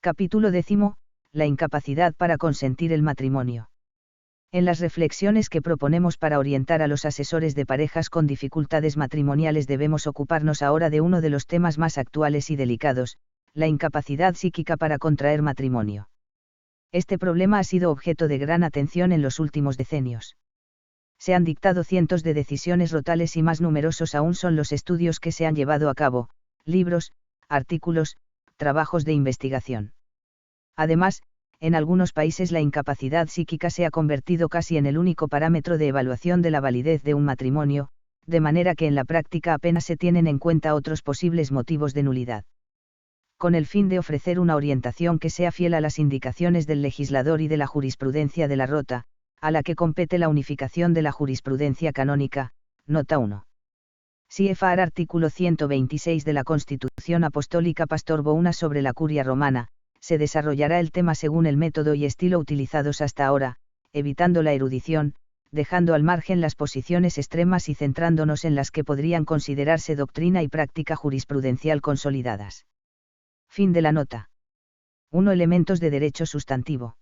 Capítulo 10. La incapacidad para consentir el matrimonio. En las reflexiones que proponemos para orientar a los asesores de parejas con dificultades matrimoniales debemos ocuparnos ahora de uno de los temas más actuales y delicados, la incapacidad psíquica para contraer matrimonio. Este problema ha sido objeto de gran atención en los últimos decenios. Se han dictado cientos de decisiones rotales y más numerosos aún son los estudios que se han llevado a cabo, libros, artículos, trabajos de investigación. Además, en algunos países la incapacidad psíquica se ha convertido casi en el único parámetro de evaluación de la validez de un matrimonio, de manera que en la práctica apenas se tienen en cuenta otros posibles motivos de nulidad. Con el fin de ofrecer una orientación que sea fiel a las indicaciones del legislador y de la jurisprudencia de la Rota, a la que compete la unificación de la jurisprudencia canónica, nota 1. CFR artículo 126 de la Constitución Apostólica Pastor Bouna sobre la Curia Romana, se desarrollará el tema según el método y estilo utilizados hasta ahora, evitando la erudición, dejando al margen las posiciones extremas y centrándonos en las que podrían considerarse doctrina y práctica jurisprudencial consolidadas. Fin de la nota. 1. Elementos de derecho sustantivo.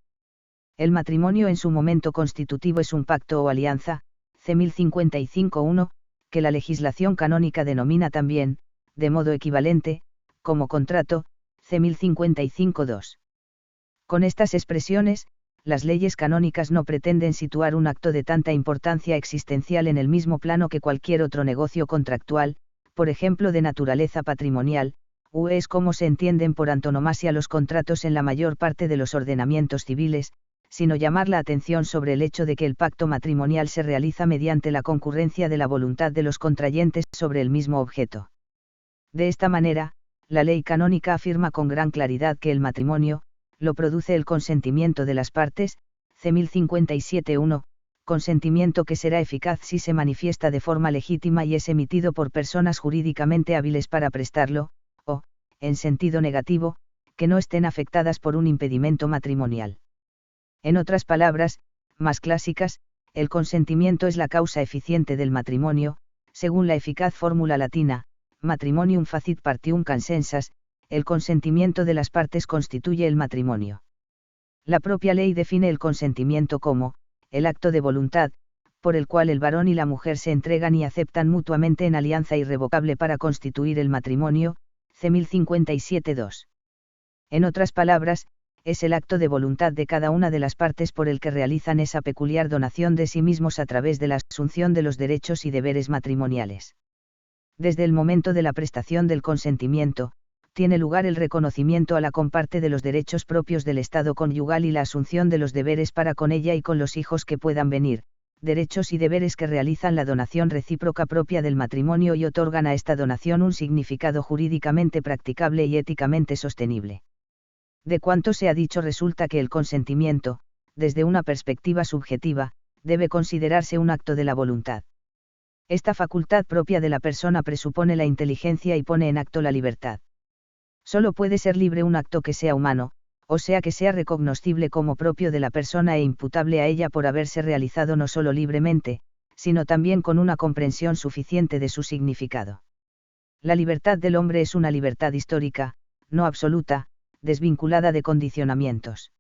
El matrimonio en su momento constitutivo es un pacto o alianza, C. 1055-1, que la legislación canónica denomina también, de modo equivalente, como contrato, C. 1055-2. Con estas expresiones, las leyes canónicas no pretenden situar un acto de tanta importancia existencial en el mismo plano que cualquier otro negocio contractual, por ejemplo de naturaleza patrimonial, u es como se entienden por antonomasia los contratos en la mayor parte de los ordenamientos civiles, sino llamar la atención sobre el hecho de que el pacto matrimonial se realiza mediante la concurrencia de la voluntad de los contrayentes sobre el mismo objeto. De esta manera, la ley canónica afirma con gran claridad que el matrimonio, lo produce el consentimiento de las partes, C. 1057-1, consentimiento que será eficaz si se manifiesta de forma legítima y es emitido por personas jurídicamente hábiles para prestarlo, o, en sentido negativo, que no estén afectadas por un impedimento matrimonial. En otras palabras, más clásicas, el consentimiento es la causa eficiente del matrimonio, según la eficaz fórmula latina, matrimonium facit partium consensas, el consentimiento de las partes constituye el matrimonio. La propia ley define el consentimiento como, el acto de voluntad, por el cual el varón y la mujer se entregan y aceptan mutuamente en alianza irrevocable para constituir el matrimonio, C. 1057-2. En otras palabras, es el acto de voluntad de cada una de las partes por el que realizan esa peculiar donación de sí mismos a través de la asunción de los derechos y deberes matrimoniales. Desde el momento de la prestación del consentimiento, tiene lugar el reconocimiento a la comparte de los derechos propios del estado conyugal y la asunción de los deberes para con ella y con los hijos que puedan venir, derechos y deberes que realizan la donación recíproca propia del matrimonio y otorgan a esta donación un significado jurídicamente practicable y éticamente sostenible. De cuanto se ha dicho resulta que el consentimiento, desde una perspectiva subjetiva, debe considerarse un acto de la voluntad. Esta facultad propia de la persona presupone la inteligencia y pone en acto la libertad. Solo puede ser libre un acto que sea humano, o sea que sea recognoscible como propio de la persona e imputable a ella por haberse realizado no solo libremente, sino también con una comprensión suficiente de su significado. La libertad del hombre es una libertad histórica, no absoluta, desvinculada de condicionamientos.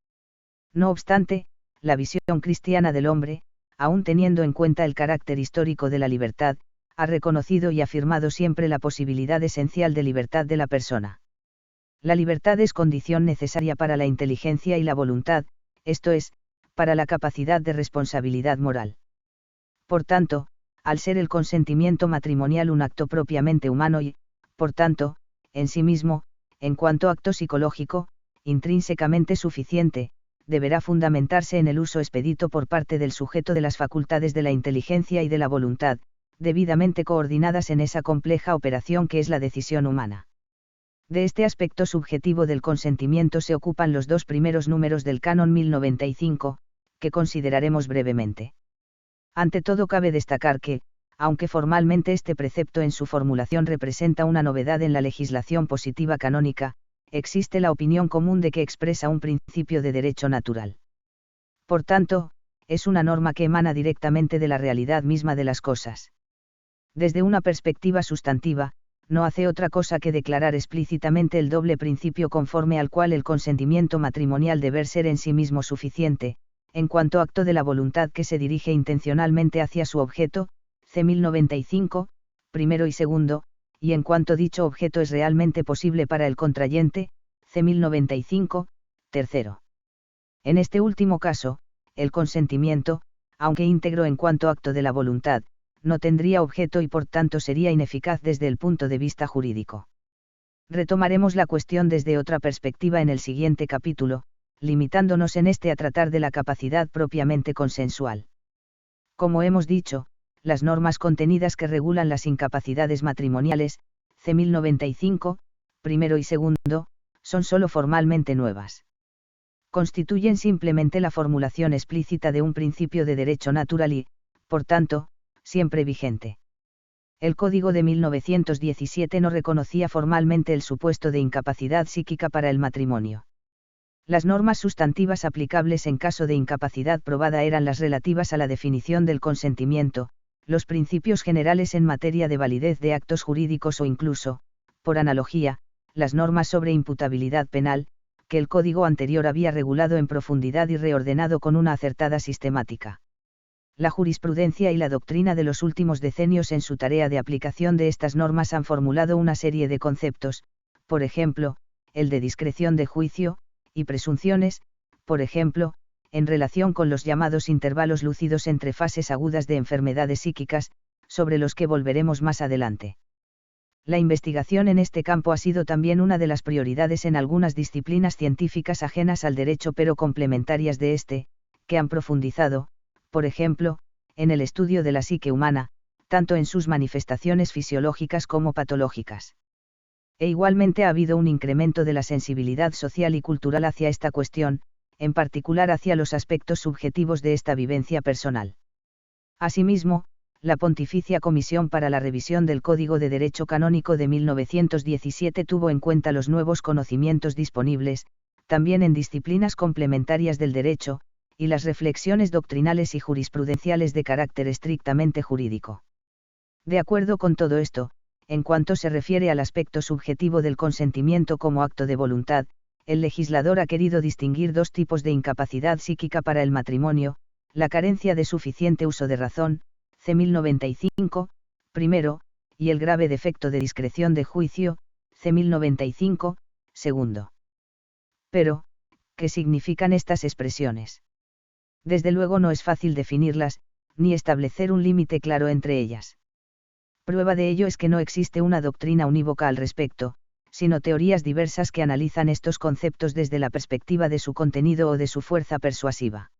No obstante, la visión cristiana del hombre, aun teniendo en cuenta el carácter histórico de la libertad, ha reconocido y afirmado siempre la posibilidad esencial de libertad de la persona. La libertad es condición necesaria para la inteligencia y la voluntad, esto es, para la capacidad de responsabilidad moral. Por tanto, al ser el consentimiento matrimonial un acto propiamente humano y, por tanto, en sí mismo, en cuanto acto psicológico, intrínsecamente suficiente, deberá fundamentarse en el uso expedito por parte del sujeto de las facultades de la inteligencia y de la voluntad, debidamente coordinadas en esa compleja operación que es la decisión humana. De este aspecto subjetivo del consentimiento se ocupan los dos primeros números del Canon 1095, que consideraremos brevemente. Ante todo cabe destacar que, aunque formalmente este precepto en su formulación representa una novedad en la legislación positiva canónica, existe la opinión común de que expresa un principio de derecho natural. Por tanto, es una norma que emana directamente de la realidad misma de las cosas. Desde una perspectiva sustantiva, no hace otra cosa que declarar explícitamente el doble principio conforme al cual el consentimiento matrimonial debe ser en sí mismo suficiente, en cuanto acto de la voluntad que se dirige intencionalmente hacia su objeto, c. 1095, primero y segundo, y en cuanto dicho objeto es realmente posible para el contrayente, c. 1095, tercero. En este último caso, el consentimiento, aunque íntegro en cuanto acto de la voluntad, no tendría objeto y por tanto sería ineficaz desde el punto de vista jurídico. Retomaremos la cuestión desde otra perspectiva en el siguiente capítulo, limitándonos en este a tratar de la capacidad propiamente consensual. Como hemos dicho, las normas contenidas que regulan las incapacidades matrimoniales, c. 1095, primero y segundo, son sólo formalmente nuevas. Constituyen simplemente la formulación explícita de un principio de derecho natural y, por tanto, siempre vigente. El Código de 1917 no reconocía formalmente el supuesto de incapacidad psíquica para el matrimonio. Las normas sustantivas aplicables en caso de incapacidad probada eran las relativas a la definición del consentimiento, los principios generales en materia de validez de actos jurídicos o incluso, por analogía, las normas sobre imputabilidad penal, que el Código anterior había regulado en profundidad y reordenado con una acertada sistemática. La jurisprudencia y la doctrina de los últimos decenios en su tarea de aplicación de estas normas han formulado una serie de conceptos, por ejemplo, el de discreción de juicio, y presunciones, por ejemplo, en relación con los llamados intervalos lúcidos entre fases agudas de enfermedades psíquicas, sobre los que volveremos más adelante. La investigación en este campo ha sido también una de las prioridades en algunas disciplinas científicas ajenas al derecho pero complementarias de este, que han profundizado, por ejemplo, en el estudio de la psique humana, tanto en sus manifestaciones fisiológicas como patológicas. E igualmente ha habido un incremento de la sensibilidad social y cultural hacia esta cuestión, en particular hacia los aspectos subjetivos de esta vivencia personal. Asimismo, la Pontificia Comisión para la Revisión del Código de Derecho Canónico de 1917 tuvo en cuenta los nuevos conocimientos disponibles, también en disciplinas complementarias del derecho, y las reflexiones doctrinales y jurisprudenciales de carácter estrictamente jurídico. De acuerdo con todo esto, en cuanto se refiere al aspecto subjetivo del consentimiento como acto de voluntad, el legislador ha querido distinguir dos tipos de incapacidad psíquica para el matrimonio, la carencia de suficiente uso de razón, c. 1095, primero, y el grave defecto de discreción de juicio, c. 1095, segundo. Pero, ¿qué significan estas expresiones? Desde luego no es fácil definirlas, ni establecer un límite claro entre ellas. Prueba de ello es que no existe una doctrina unívoca al respecto, sino teorías diversas que analizan estos conceptos desde la perspectiva de su contenido o de su fuerza persuasiva.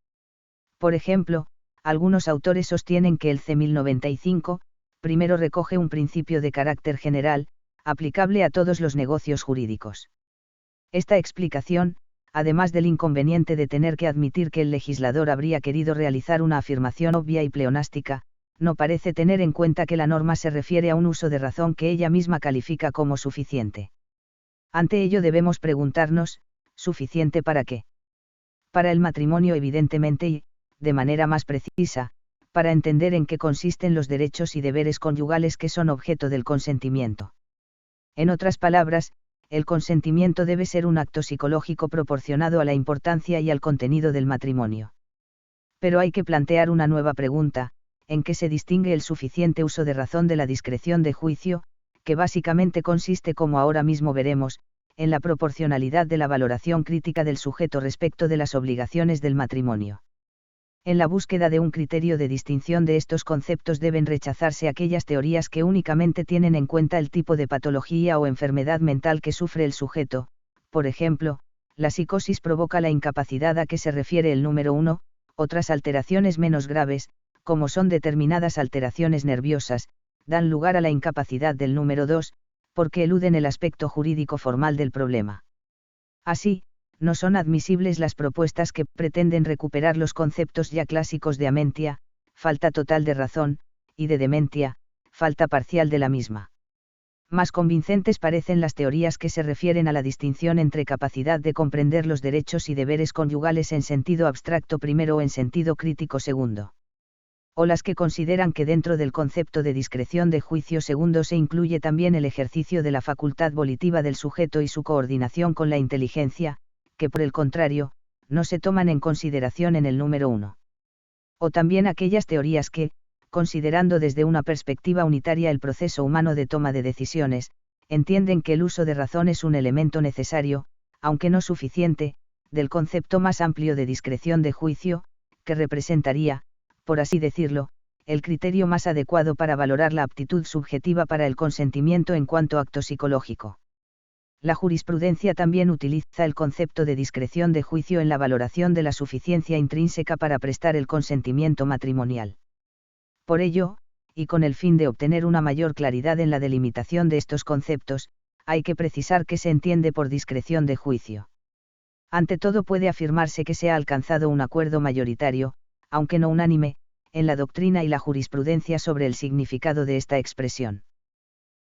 Por ejemplo, algunos autores sostienen que el c. 1095, primero recoge un principio de carácter general, aplicable a todos los negocios jurídicos. Esta explicación, además del inconveniente de tener que admitir que el legislador habría querido realizar una afirmación obvia y pleonástica, no parece tener en cuenta que la norma se refiere a un uso de razón que ella misma califica como suficiente. Ante ello debemos preguntarnos, ¿suficiente para qué? Para el matrimonio evidentemente y, de manera más precisa, para entender en qué consisten los derechos y deberes conyugales que son objeto del consentimiento. En otras palabras, el consentimiento debe ser un acto psicológico proporcionado a la importancia y al contenido del matrimonio. Pero hay que plantear una nueva pregunta, ¿en qué se distingue el suficiente uso de razón de la discreción de juicio, que básicamente consiste, como ahora mismo veremos, en la proporcionalidad de la valoración crítica del sujeto respecto de las obligaciones del matrimonio? En la búsqueda de un criterio de distinción de estos conceptos deben rechazarse aquellas teorías que únicamente tienen en cuenta el tipo de patología o enfermedad mental que sufre el sujeto. Por ejemplo, la psicosis provoca la incapacidad a que se refiere el número 1, otras alteraciones menos graves, como son determinadas alteraciones nerviosas, dan lugar a la incapacidad del número 2, porque eluden el aspecto jurídico formal del problema. Así, no son admisibles las propuestas que pretenden recuperar los conceptos ya clásicos de amentia, falta total de razón, y de dementia, falta parcial de la misma. Más convincentes parecen las teorías que se refieren a la distinción entre capacidad de comprender los derechos y deberes conyugales en sentido abstracto primero o en sentido crítico segundo. O las que consideran que dentro del concepto de discreción de juicio segundo se incluye también el ejercicio de la facultad volitiva del sujeto y su coordinación con la inteligencia, que por el contrario, no se toman en consideración en el número 1. O también aquellas teorías que, considerando desde una perspectiva unitaria el proceso humano de toma de decisiones, entienden que el uso de razón es un elemento necesario, aunque no suficiente, del concepto más amplio de discreción de juicio, que representaría, por así decirlo, el criterio más adecuado para valorar la aptitud subjetiva para el consentimiento en cuanto acto psicológico. La jurisprudencia también utiliza el concepto de discreción de juicio en la valoración de la suficiencia intrínseca para prestar el consentimiento matrimonial. Por ello, y con el fin de obtener una mayor claridad en la delimitación de estos conceptos, hay que precisar qué se entiende por discreción de juicio. Ante todo puede afirmarse que se ha alcanzado un acuerdo mayoritario, aunque no unánime, en la doctrina y la jurisprudencia sobre el significado de esta expresión.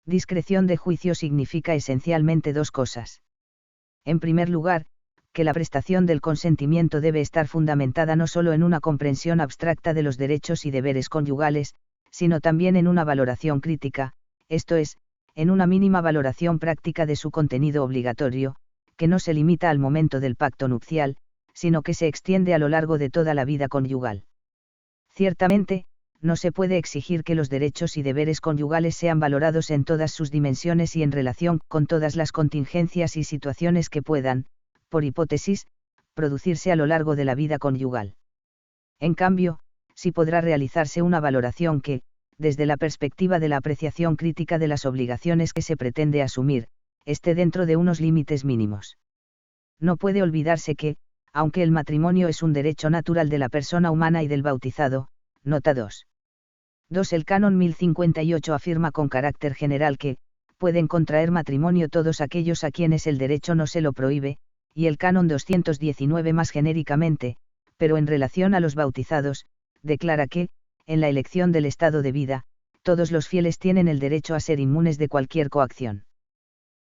Discreción de juicio significa esencialmente dos cosas. En primer lugar, que la prestación del consentimiento debe estar fundamentada no solo en una comprensión abstracta de los derechos y deberes conyugales, sino también en una valoración crítica, esto es, en una mínima valoración práctica de su contenido obligatorio, que no se limita al momento del pacto nupcial, sino que se extiende a lo largo de toda la vida conyugal. Ciertamente, no se puede exigir que los derechos y deberes conyugales sean valorados en todas sus dimensiones y en relación con todas las contingencias y situaciones que puedan, por hipótesis, producirse a lo largo de la vida conyugal. En cambio, sí podrá realizarse una valoración que, desde la perspectiva de la apreciación crítica de las obligaciones que se pretende asumir, esté dentro de unos límites mínimos. No puede olvidarse que, aunque el matrimonio es un derecho natural de la persona humana y del bautizado, nota 2. El Canon 1058 afirma con carácter general que, pueden contraer matrimonio todos aquellos a quienes el derecho no se lo prohíbe, y el Canon 219 más genéricamente, pero en relación a los bautizados, declara que, en la elección del estado de vida, todos los fieles tienen el derecho a ser inmunes de cualquier coacción.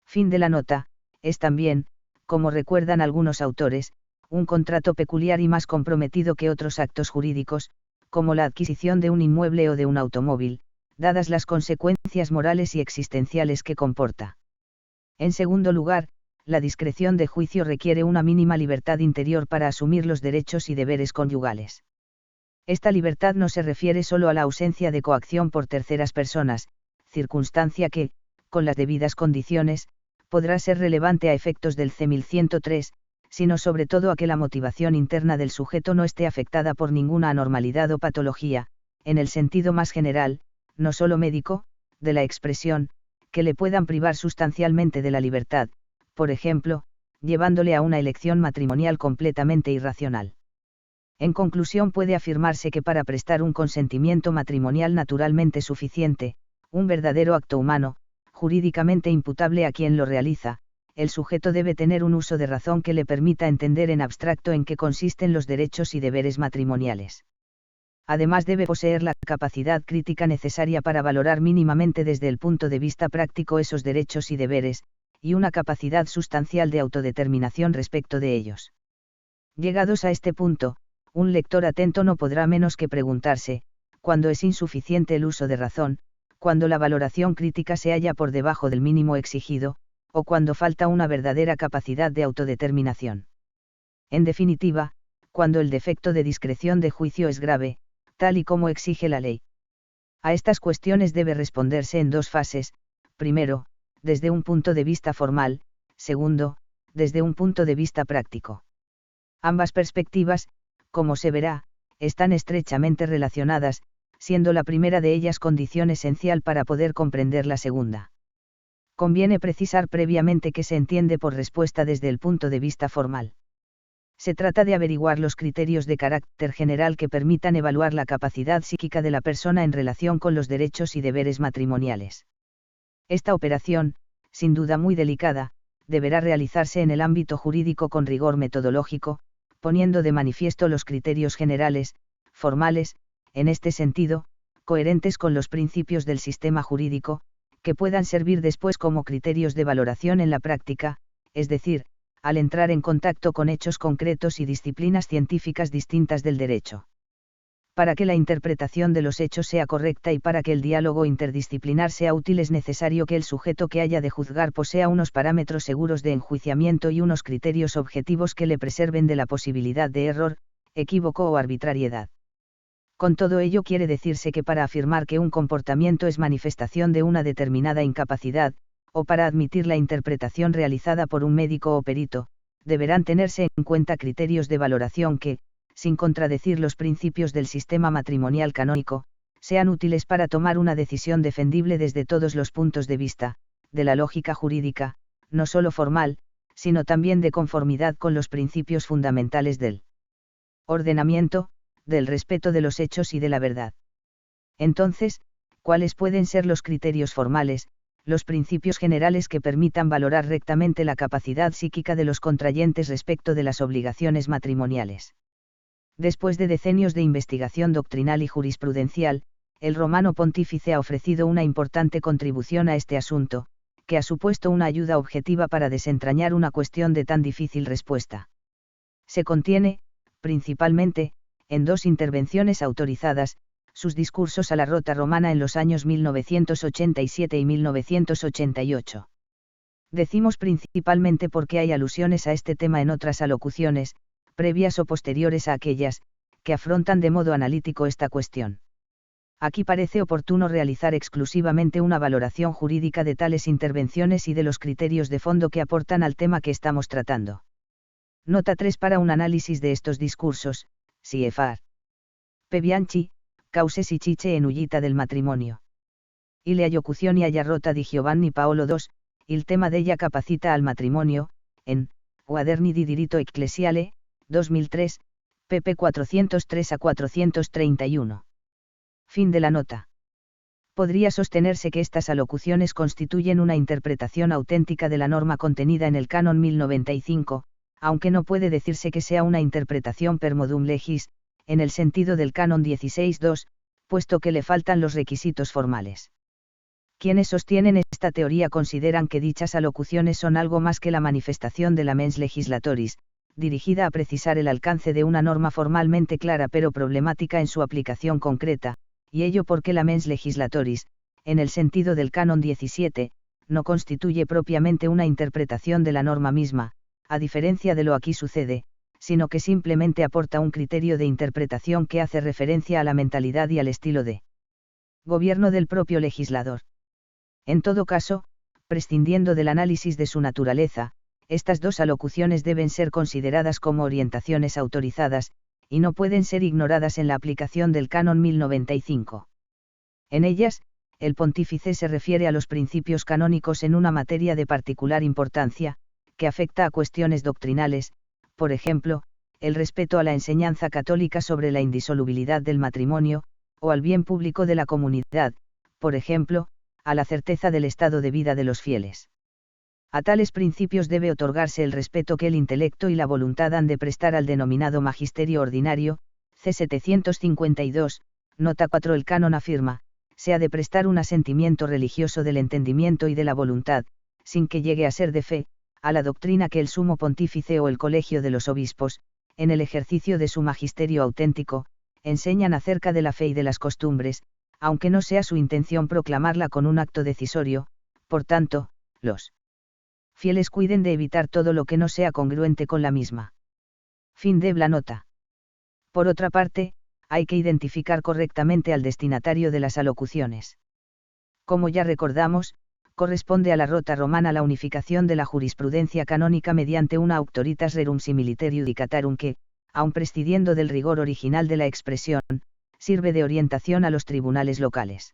Fin de la nota, es también, como recuerdan algunos autores, un contrato peculiar y más comprometido que otros actos jurídicos, como la adquisición de un inmueble o de un automóvil, dadas las consecuencias morales y existenciales que comporta. En segundo lugar, la discreción de juicio requiere una mínima libertad interior para asumir los derechos y deberes conyugales. Esta libertad no se refiere solo a la ausencia de coacción por terceras personas, circunstancia que, con las debidas condiciones, podrá ser relevante a efectos del C. 1103, sino sobre todo a que la motivación interna del sujeto no esté afectada por ninguna anormalidad o patología, en el sentido más general, no solo médico, de la expresión, que le puedan privar sustancialmente de la libertad, por ejemplo, llevándole a una elección matrimonial completamente irracional. En conclusión, puede afirmarse que para prestar un consentimiento matrimonial naturalmente suficiente, un verdadero acto humano, jurídicamente imputable a quien lo realiza, el sujeto debe tener un uso de razón que le permita entender en abstracto en qué consisten los derechos y deberes matrimoniales. Además debe poseer la capacidad crítica necesaria para valorar mínimamente desde el punto de vista práctico esos derechos y deberes, y una capacidad sustancial de autodeterminación respecto de ellos. Llegados a este punto, un lector atento no podrá menos que preguntarse, ¿cuándo es insuficiente el uso de razón, cuando la valoración crítica se halla por debajo del mínimo exigido, o cuando falta una verdadera capacidad de autodeterminación? En definitiva, cuando el defecto de discreción de juicio es grave, tal y como exige la ley. A estas cuestiones debe responderse en dos fases: primero, desde un punto de vista formal; segundo, desde un punto de vista práctico. Ambas perspectivas, como se verá, están estrechamente relacionadas, siendo la primera de ellas condición esencial para poder comprender la segunda. Conviene precisar previamente qué se entiende por respuesta desde el punto de vista formal. Se trata de averiguar los criterios de carácter general que permitan evaluar la capacidad psíquica de la persona en relación con los derechos y deberes matrimoniales. Esta operación, sin duda muy delicada, deberá realizarse en el ámbito jurídico con rigor metodológico, poniendo de manifiesto los criterios generales, formales, en este sentido, coherentes con los principios del sistema jurídico, que puedan servir después como criterios de valoración en la práctica, es decir, al entrar en contacto con hechos concretos y disciplinas científicas distintas del derecho. Para que la interpretación de los hechos sea correcta y para que el diálogo interdisciplinar sea útil es necesario que el sujeto que haya de juzgar posea unos parámetros seguros de enjuiciamiento y unos criterios objetivos que le preserven de la posibilidad de error, equívoco o arbitrariedad. Con todo ello quiere decirse que para afirmar que un comportamiento es manifestación de una determinada incapacidad, o para admitir la interpretación realizada por un médico o perito, deberán tenerse en cuenta criterios de valoración que, sin contradecir los principios del sistema matrimonial canónico, sean útiles para tomar una decisión defendible desde todos los puntos de vista, de la lógica jurídica, no solo formal, sino también de conformidad con los principios fundamentales del ordenamiento, del respeto de los hechos y de la verdad. Entonces, ¿cuáles pueden ser los criterios formales, los principios generales que permitan valorar rectamente la capacidad psíquica de los contrayentes respecto de las obligaciones matrimoniales? Después de decenios de investigación doctrinal y jurisprudencial, el Romano Pontífice ha ofrecido una importante contribución a este asunto, que ha supuesto una ayuda objetiva para desentrañar una cuestión de tan difícil respuesta. Se contiene, principalmente, en 2 intervenciones autorizadas, sus discursos a la Rota Romana en los años 1987 y 1988. Decimos principalmente porque hay alusiones a este tema en otras alocuciones, previas o posteriores a aquellas, que afrontan de modo analítico esta cuestión. Aquí parece oportuno realizar exclusivamente una valoración jurídica de tales intervenciones y de los criterios de fondo que aportan al tema que estamos tratando. Nota 3 para un análisis de estos discursos, CFR. P. Bianchi, Causes y Cice en Ullita del matrimonio. Y le allocuzioni alla Rota di Giovanni Paolo II, il tema della capacita al matrimonio, en Quaderni di diritto ecclesiale, 2003, pp 403 a 431. Fin de la nota. Podría sostenerse que estas alocuciones constituyen una interpretación auténtica de la norma contenida en el Canon 1095, aunque no puede decirse que sea una interpretación per modum legis, en el sentido del Canon 16.2, puesto que le faltan los requisitos formales. Quienes sostienen esta teoría consideran que dichas alocuciones son algo más que la manifestación de la mens legislatoris, dirigida a precisar el alcance de una norma formalmente clara pero problemática en su aplicación concreta, y ello porque la mens legislatoris, en el sentido del Canon 17, no constituye propiamente una interpretación de la norma misma, a diferencia de lo aquí sucede, sino que simplemente aporta un criterio de interpretación que hace referencia a la mentalidad y al estilo de gobierno del propio legislador. En todo caso, prescindiendo del análisis de su naturaleza, estas 2 alocuciones deben ser consideradas como orientaciones autorizadas, y no pueden ser ignoradas en la aplicación del Canon 1095. En ellas, el pontífice se refiere a los principios canónicos en una materia de particular importancia, que afecta a cuestiones doctrinales, por ejemplo, el respeto a la enseñanza católica sobre la indisolubilidad del matrimonio, o al bien público de la comunidad, por ejemplo, a la certeza del estado de vida de los fieles. A tales principios debe otorgarse el respeto que el intelecto y la voluntad han de prestar al denominado magisterio ordinario, C. 752, nota 4. El canon afirma, se ha de prestar un asentimiento religioso del entendimiento y de la voluntad, sin que llegue a ser de fe, a la doctrina que el sumo pontífice o el colegio de los obispos, en el ejercicio de su magisterio auténtico, enseñan acerca de la fe y de las costumbres, aunque no sea su intención proclamarla con un acto decisorio. Por tanto, los fieles cuiden de evitar todo lo que no sea congruente con la misma. Fin de la nota. Por otra parte, hay que identificar correctamente al destinatario de las alocuciones. Como ya recordamos, corresponde a la Rota Romana la unificación de la jurisprudencia canónica mediante una auctoritas rerum similiter judicatarum que, aun prescindiendo del rigor original de la expresión, sirve de orientación a los tribunales locales.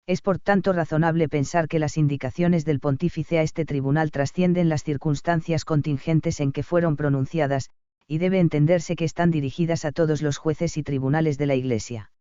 Es por tanto razonable pensar que las indicaciones del pontífice a este tribunal trascienden las circunstancias contingentes en que fueron pronunciadas, y debe entenderse que están dirigidas a todos los jueces y tribunales de la Iglesia.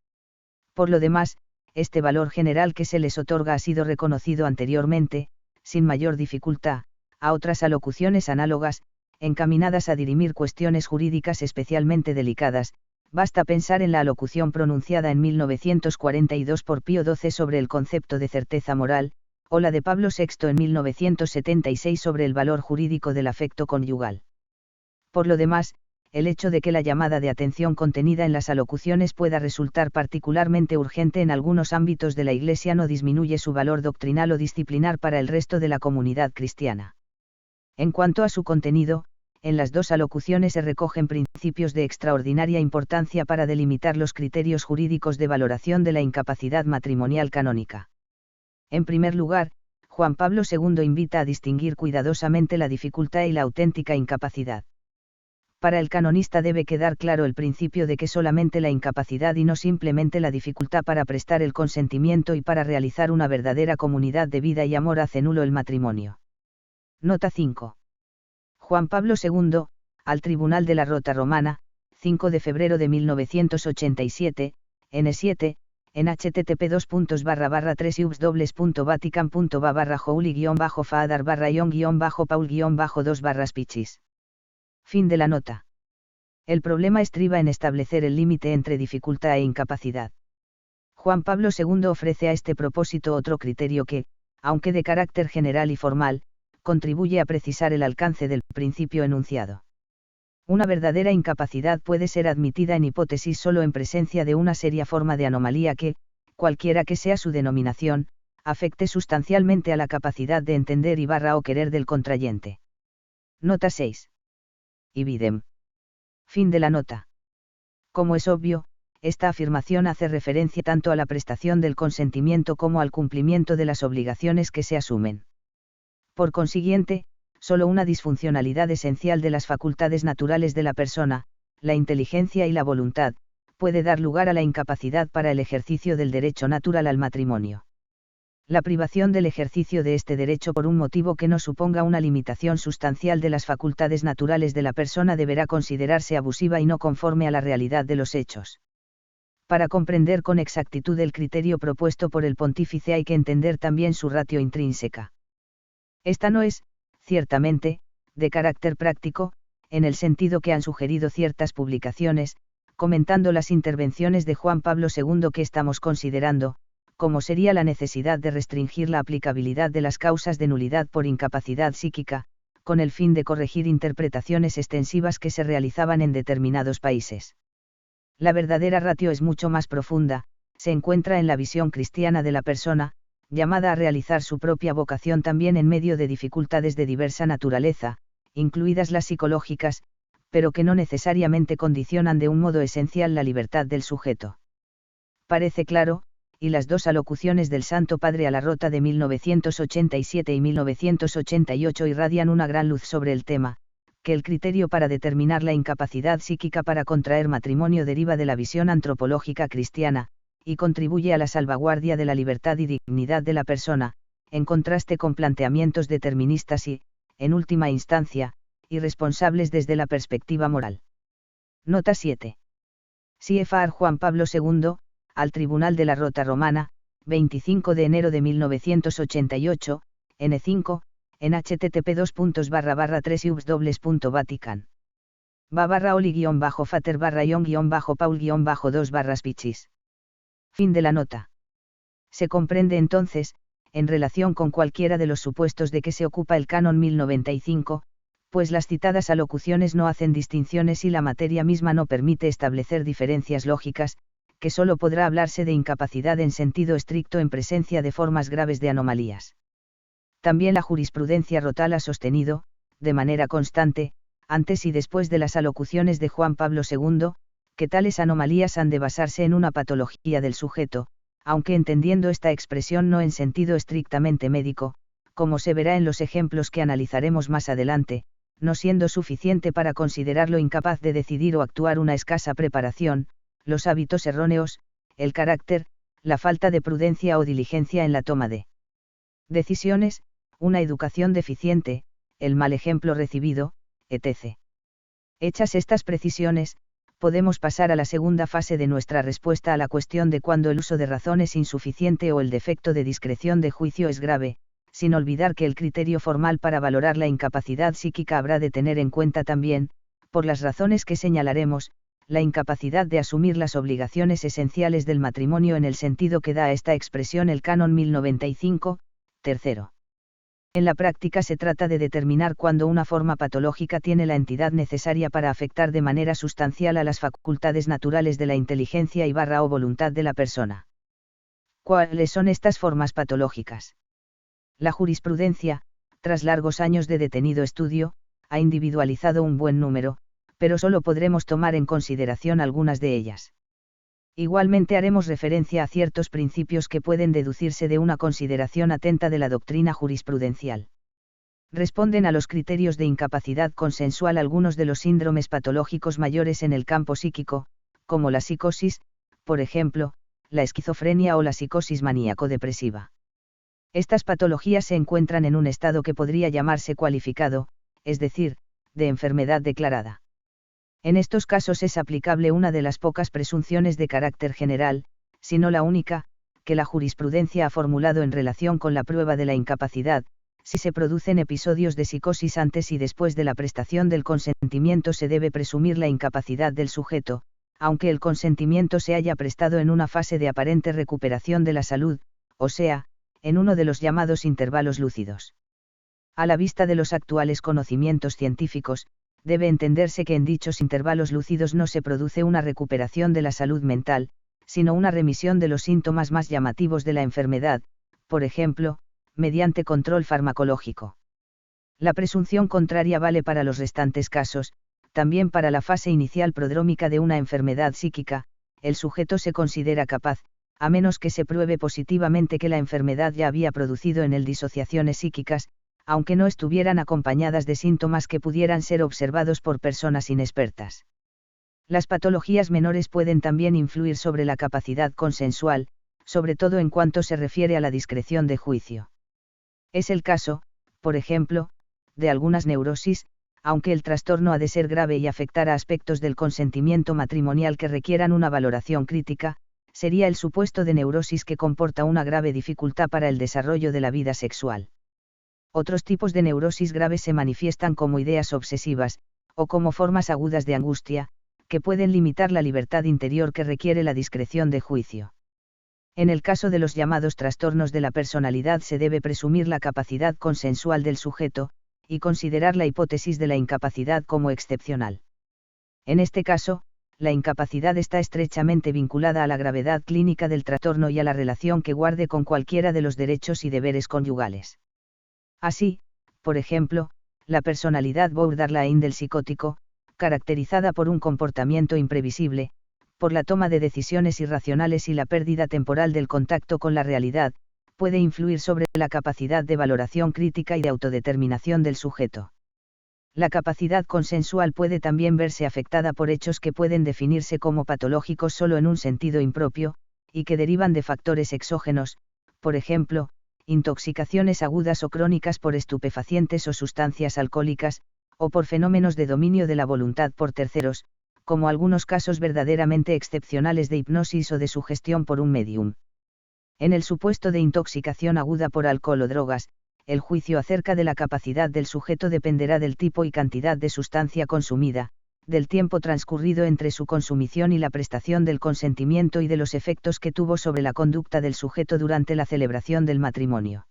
Por lo demás, este valor general que se les otorga ha sido reconocido anteriormente, sin mayor dificultad, a otras alocuciones análogas, encaminadas a dirimir cuestiones jurídicas especialmente delicadas. Basta pensar en la alocución pronunciada en 1942 por Pío XII sobre el concepto de certeza moral, o la de Pablo VI en 1976 sobre el valor jurídico del afecto conyugal. Por lo demás, el hecho de que la llamada de atención contenida en las alocuciones pueda resultar particularmente urgente en algunos ámbitos de la Iglesia no disminuye su valor doctrinal o disciplinar para el resto de la comunidad cristiana. En cuanto a su contenido, en las dos alocuciones se recogen principios de extraordinaria importancia para delimitar los criterios jurídicos de valoración de la incapacidad matrimonial canónica. En primer lugar, Juan Pablo II invita a distinguir cuidadosamente la dificultad y la auténtica incapacidad. Para el canonista debe quedar claro el principio de que solamente la incapacidad y no simplemente la dificultad para prestar el consentimiento y para realizar una verdadera comunidad de vida y amor hace nulo el matrimonio. Nota 5. Juan Pablo II, al Tribunal de la Rota Romana, 5 de febrero de 1987, N7, en http://3ubs.vatican.va/holy-faadar/ion-paul-2 Fin de la nota. El problema estriba en establecer el límite entre dificultad e incapacidad. Juan Pablo II ofrece a este propósito otro criterio que, aunque de carácter general y formal, contribuye a precisar el alcance del principio enunciado. Una verdadera incapacidad puede ser admitida en hipótesis solo en presencia de una seria forma de anomalía que, cualquiera que sea su denominación, afecte sustancialmente a la capacidad de entender o querer del contrayente. Nota 6. Ibidem. Fin de la nota. Como es obvio, esta afirmación hace referencia tanto a la prestación del consentimiento como al cumplimiento de las obligaciones que se asumen. Por consiguiente, solo una disfuncionalidad esencial de las facultades naturales de la persona, la inteligencia y la voluntad, puede dar lugar a la incapacidad para el ejercicio del derecho natural al matrimonio. La privación del ejercicio de este derecho por un motivo que no suponga una limitación sustancial de las facultades naturales de la persona deberá considerarse abusiva y no conforme a la realidad de los hechos. Para comprender con exactitud el criterio propuesto por el pontífice hay que entender también su ratio intrínseca. Esta no es, ciertamente, de carácter práctico, en el sentido que han sugerido ciertas publicaciones, comentando las intervenciones de Juan Pablo II que estamos considerando, como sería la necesidad de restringir la aplicabilidad de las causas de nulidad por incapacidad psíquica, con el fin de corregir interpretaciones extensivas que se realizaban en determinados países. La verdadera ratio es mucho más profunda, se encuentra en la visión cristiana de la persona, llamada a realizar su propia vocación también en medio de dificultades de diversa naturaleza, incluidas las psicológicas, pero que no necesariamente condicionan de un modo esencial la libertad del sujeto. Parece claro, y las dos alocuciones del Santo Padre a la Rota de 1987 y 1988 irradian una gran luz sobre el tema, que el criterio para determinar la incapacidad psíquica para contraer matrimonio deriva de la visión antropológica cristiana, y contribuye a la salvaguardia de la libertad y dignidad de la persona, en contraste con planteamientos deterministas y, en última instancia, irresponsables desde la perspectiva moral. Nota 7. CFR Juan Pablo II, al Tribunal de la Rota Romana, 25 de enero de 1988, N5, en http://3ubs.vatican. va/oli-fater/ion-paul-2 Fin de la nota. Se comprende entonces, en relación con cualquiera de los supuestos de que se ocupa el canon 1095, pues las citadas alocuciones no hacen distinciones y la materia misma no permite establecer diferencias lógicas, que solo podrá hablarse de incapacidad en sentido estricto en presencia de formas graves de anomalías. También la jurisprudencia rotal ha sostenido, de manera constante, antes y después de las alocuciones de Juan Pablo II, que tales anomalías han de basarse en una patología del sujeto, aunque entendiendo esta expresión no en sentido estrictamente médico, como se verá en los ejemplos que analizaremos más adelante, no siendo suficiente para considerarlo incapaz de decidir o actuar una escasa preparación, los hábitos erróneos, el carácter, la falta de prudencia o diligencia en la toma de decisiones, una educación deficiente, el mal ejemplo recibido, etc. Hechas estas precisiones, podemos pasar a la segunda fase de nuestra respuesta a la cuestión de cuándo el uso de razón es insuficiente o el defecto de discreción de juicio es grave, sin olvidar que el criterio formal para valorar la incapacidad psíquica habrá de tener en cuenta también, por las razones que señalaremos, la incapacidad de asumir las obligaciones esenciales del matrimonio en el sentido que da a esta expresión el canon 1095, tercero. En la práctica se trata de determinar cuándo una forma patológica tiene la entidad necesaria para afectar de manera sustancial a las facultades naturales de la inteligencia o voluntad de la persona. ¿Cuáles son estas formas patológicas? La jurisprudencia, tras largos años de detenido estudio, ha individualizado un buen número, pero solo podremos tomar en consideración algunas de ellas. Igualmente haremos referencia a ciertos principios que pueden deducirse de una consideración atenta de la doctrina jurisprudencial. Responden a los criterios de incapacidad consensual algunos de los síndromes patológicos mayores en el campo psíquico, como la psicosis, por ejemplo, la esquizofrenia o la psicosis maníaco-depresiva. Estas patologías se encuentran en un estado que podría llamarse cualificado, es decir, de enfermedad declarada. En estos casos es aplicable una de las pocas presunciones de carácter general, si no la única, que la jurisprudencia ha formulado en relación con la prueba de la incapacidad. Si se producen episodios de psicosis antes y después de la prestación del consentimiento se debe presumir la incapacidad del sujeto, aunque el consentimiento se haya prestado en una fase de aparente recuperación de la salud, o sea, en uno de los llamados intervalos lúcidos. A la vista de los actuales conocimientos científicos, debe entenderse que en dichos intervalos lúcidos no se produce una recuperación de la salud mental, sino una remisión de los síntomas más llamativos de la enfermedad, por ejemplo, mediante control farmacológico. La presunción contraria vale para los restantes casos, también para la fase inicial prodrómica de una enfermedad psíquica, el sujeto se considera capaz, a menos que se pruebe positivamente que la enfermedad ya había producido en él disociaciones psíquicas, aunque no estuvieran acompañadas de síntomas que pudieran ser observados por personas inexpertas. Las patologías menores pueden también influir sobre la capacidad consensual, sobre todo en cuanto se refiere a la discreción de juicio. Es el caso, por ejemplo, de algunas neurosis, aunque el trastorno ha de ser grave y afectar a aspectos del consentimiento matrimonial que requieran una valoración crítica, sería el supuesto de neurosis que comporta una grave dificultad para el desarrollo de la vida sexual. Otros tipos de neurosis graves se manifiestan como ideas obsesivas, o como formas agudas de angustia, que pueden limitar la libertad interior que requiere la discreción de juicio. En el caso de los llamados trastornos de la personalidad se debe presumir la capacidad consensual del sujeto, y considerar la hipótesis de la incapacidad como excepcional. En este caso, la incapacidad está estrechamente vinculada a la gravedad clínica del trastorno y a la relación que guarde con cualquiera de los derechos y deberes conyugales. Así, por ejemplo, la personalidad borderline del psicótico, caracterizada por un comportamiento imprevisible, por la toma de decisiones irracionales y la pérdida temporal del contacto con la realidad, puede influir sobre la capacidad de valoración crítica y de autodeterminación del sujeto. La capacidad consensual puede también verse afectada por hechos que pueden definirse como patológicos solo en un sentido impropio, y que derivan de factores exógenos, por ejemplo, intoxicaciones agudas o crónicas por estupefacientes o sustancias alcohólicas, o por fenómenos de dominio de la voluntad por terceros, como algunos casos verdaderamente excepcionales de hipnosis o de sugestión por un medium. En el supuesto de intoxicación aguda por alcohol o drogas, el juicio acerca de la capacidad del sujeto dependerá del tipo y cantidad de sustancia consumida, del tiempo transcurrido entre su consumición y la prestación del consentimiento y de los efectos que tuvo sobre la conducta del sujeto durante la celebración del matrimonio.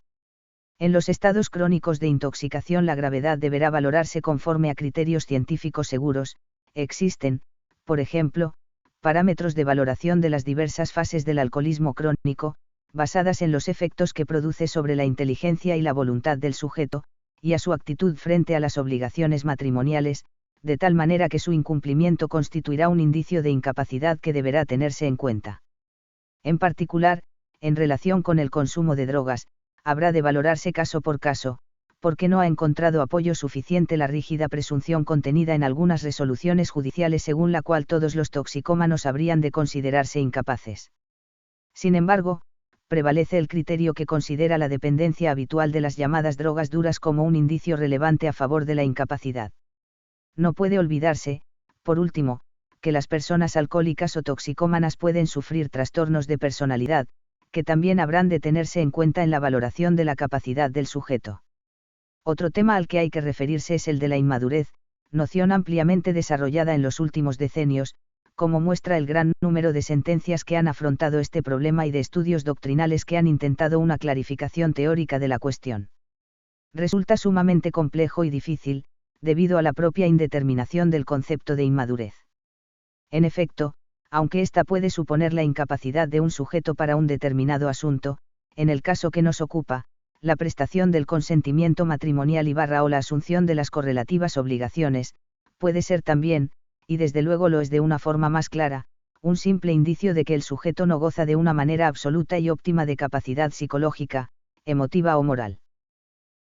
En los estados crónicos de intoxicación la gravedad deberá valorarse conforme a criterios científicos seguros. Existen, por ejemplo, parámetros de valoración de las diversas fases del alcoholismo crónico, basadas en los efectos que produce sobre la inteligencia y la voluntad del sujeto, y a su actitud frente a las obligaciones matrimoniales, de tal manera que su incumplimiento constituirá un indicio de incapacidad que deberá tenerse en cuenta. En particular, en relación con el consumo de drogas, habrá de valorarse caso por caso, porque no ha encontrado apoyo suficiente la rígida presunción contenida en algunas resoluciones judiciales según la cual todos los toxicómanos habrían de considerarse incapaces. Sin embargo, prevalece el criterio que considera la dependencia habitual de las llamadas drogas duras como un indicio relevante a favor de la incapacidad. No puede olvidarse, por último, que las personas alcohólicas o toxicómanas pueden sufrir trastornos de personalidad, que también habrán de tenerse en cuenta en la valoración de la capacidad del sujeto. Otro tema al que hay que referirse es el de la inmadurez, noción ampliamente desarrollada en los últimos decenios, como muestra el gran número de sentencias que han afrontado este problema y de estudios doctrinales que han intentado una clarificación teórica de la cuestión. Resulta sumamente complejo y difícil, debido a la propia indeterminación del concepto de inmadurez. En efecto, aunque ésta puede suponer la incapacidad de un sujeto para un determinado asunto, en el caso que nos ocupa, la prestación del consentimiento matrimonial o la asunción de las correlativas obligaciones, puede ser también, y desde luego lo es de una forma más clara, un simple indicio de que el sujeto no goza de una manera absoluta y óptima de capacidad psicológica, emotiva o moral.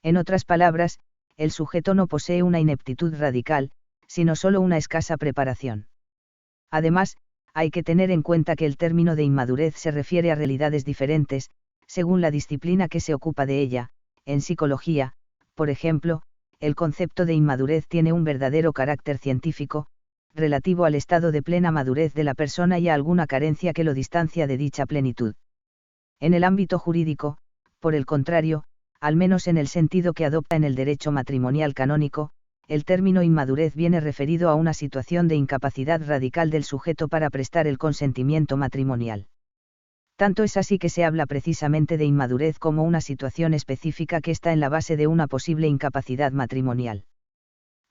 En otras palabras, el sujeto no posee una ineptitud radical, sino solo una escasa preparación. Además, hay que tener en cuenta que el término de inmadurez se refiere a realidades diferentes, según la disciplina que se ocupa de ella. En psicología, por ejemplo, el concepto de inmadurez tiene un verdadero carácter científico, relativo al estado de plena madurez de la persona y a alguna carencia que lo distancia de dicha plenitud. En el ámbito jurídico, por el contrario, al menos en el sentido que adopta en el derecho matrimonial canónico, el término inmadurez viene referido a una situación de incapacidad radical del sujeto para prestar el consentimiento matrimonial. Tanto es así que se habla precisamente de inmadurez como una situación específica que está en la base de una posible incapacidad matrimonial.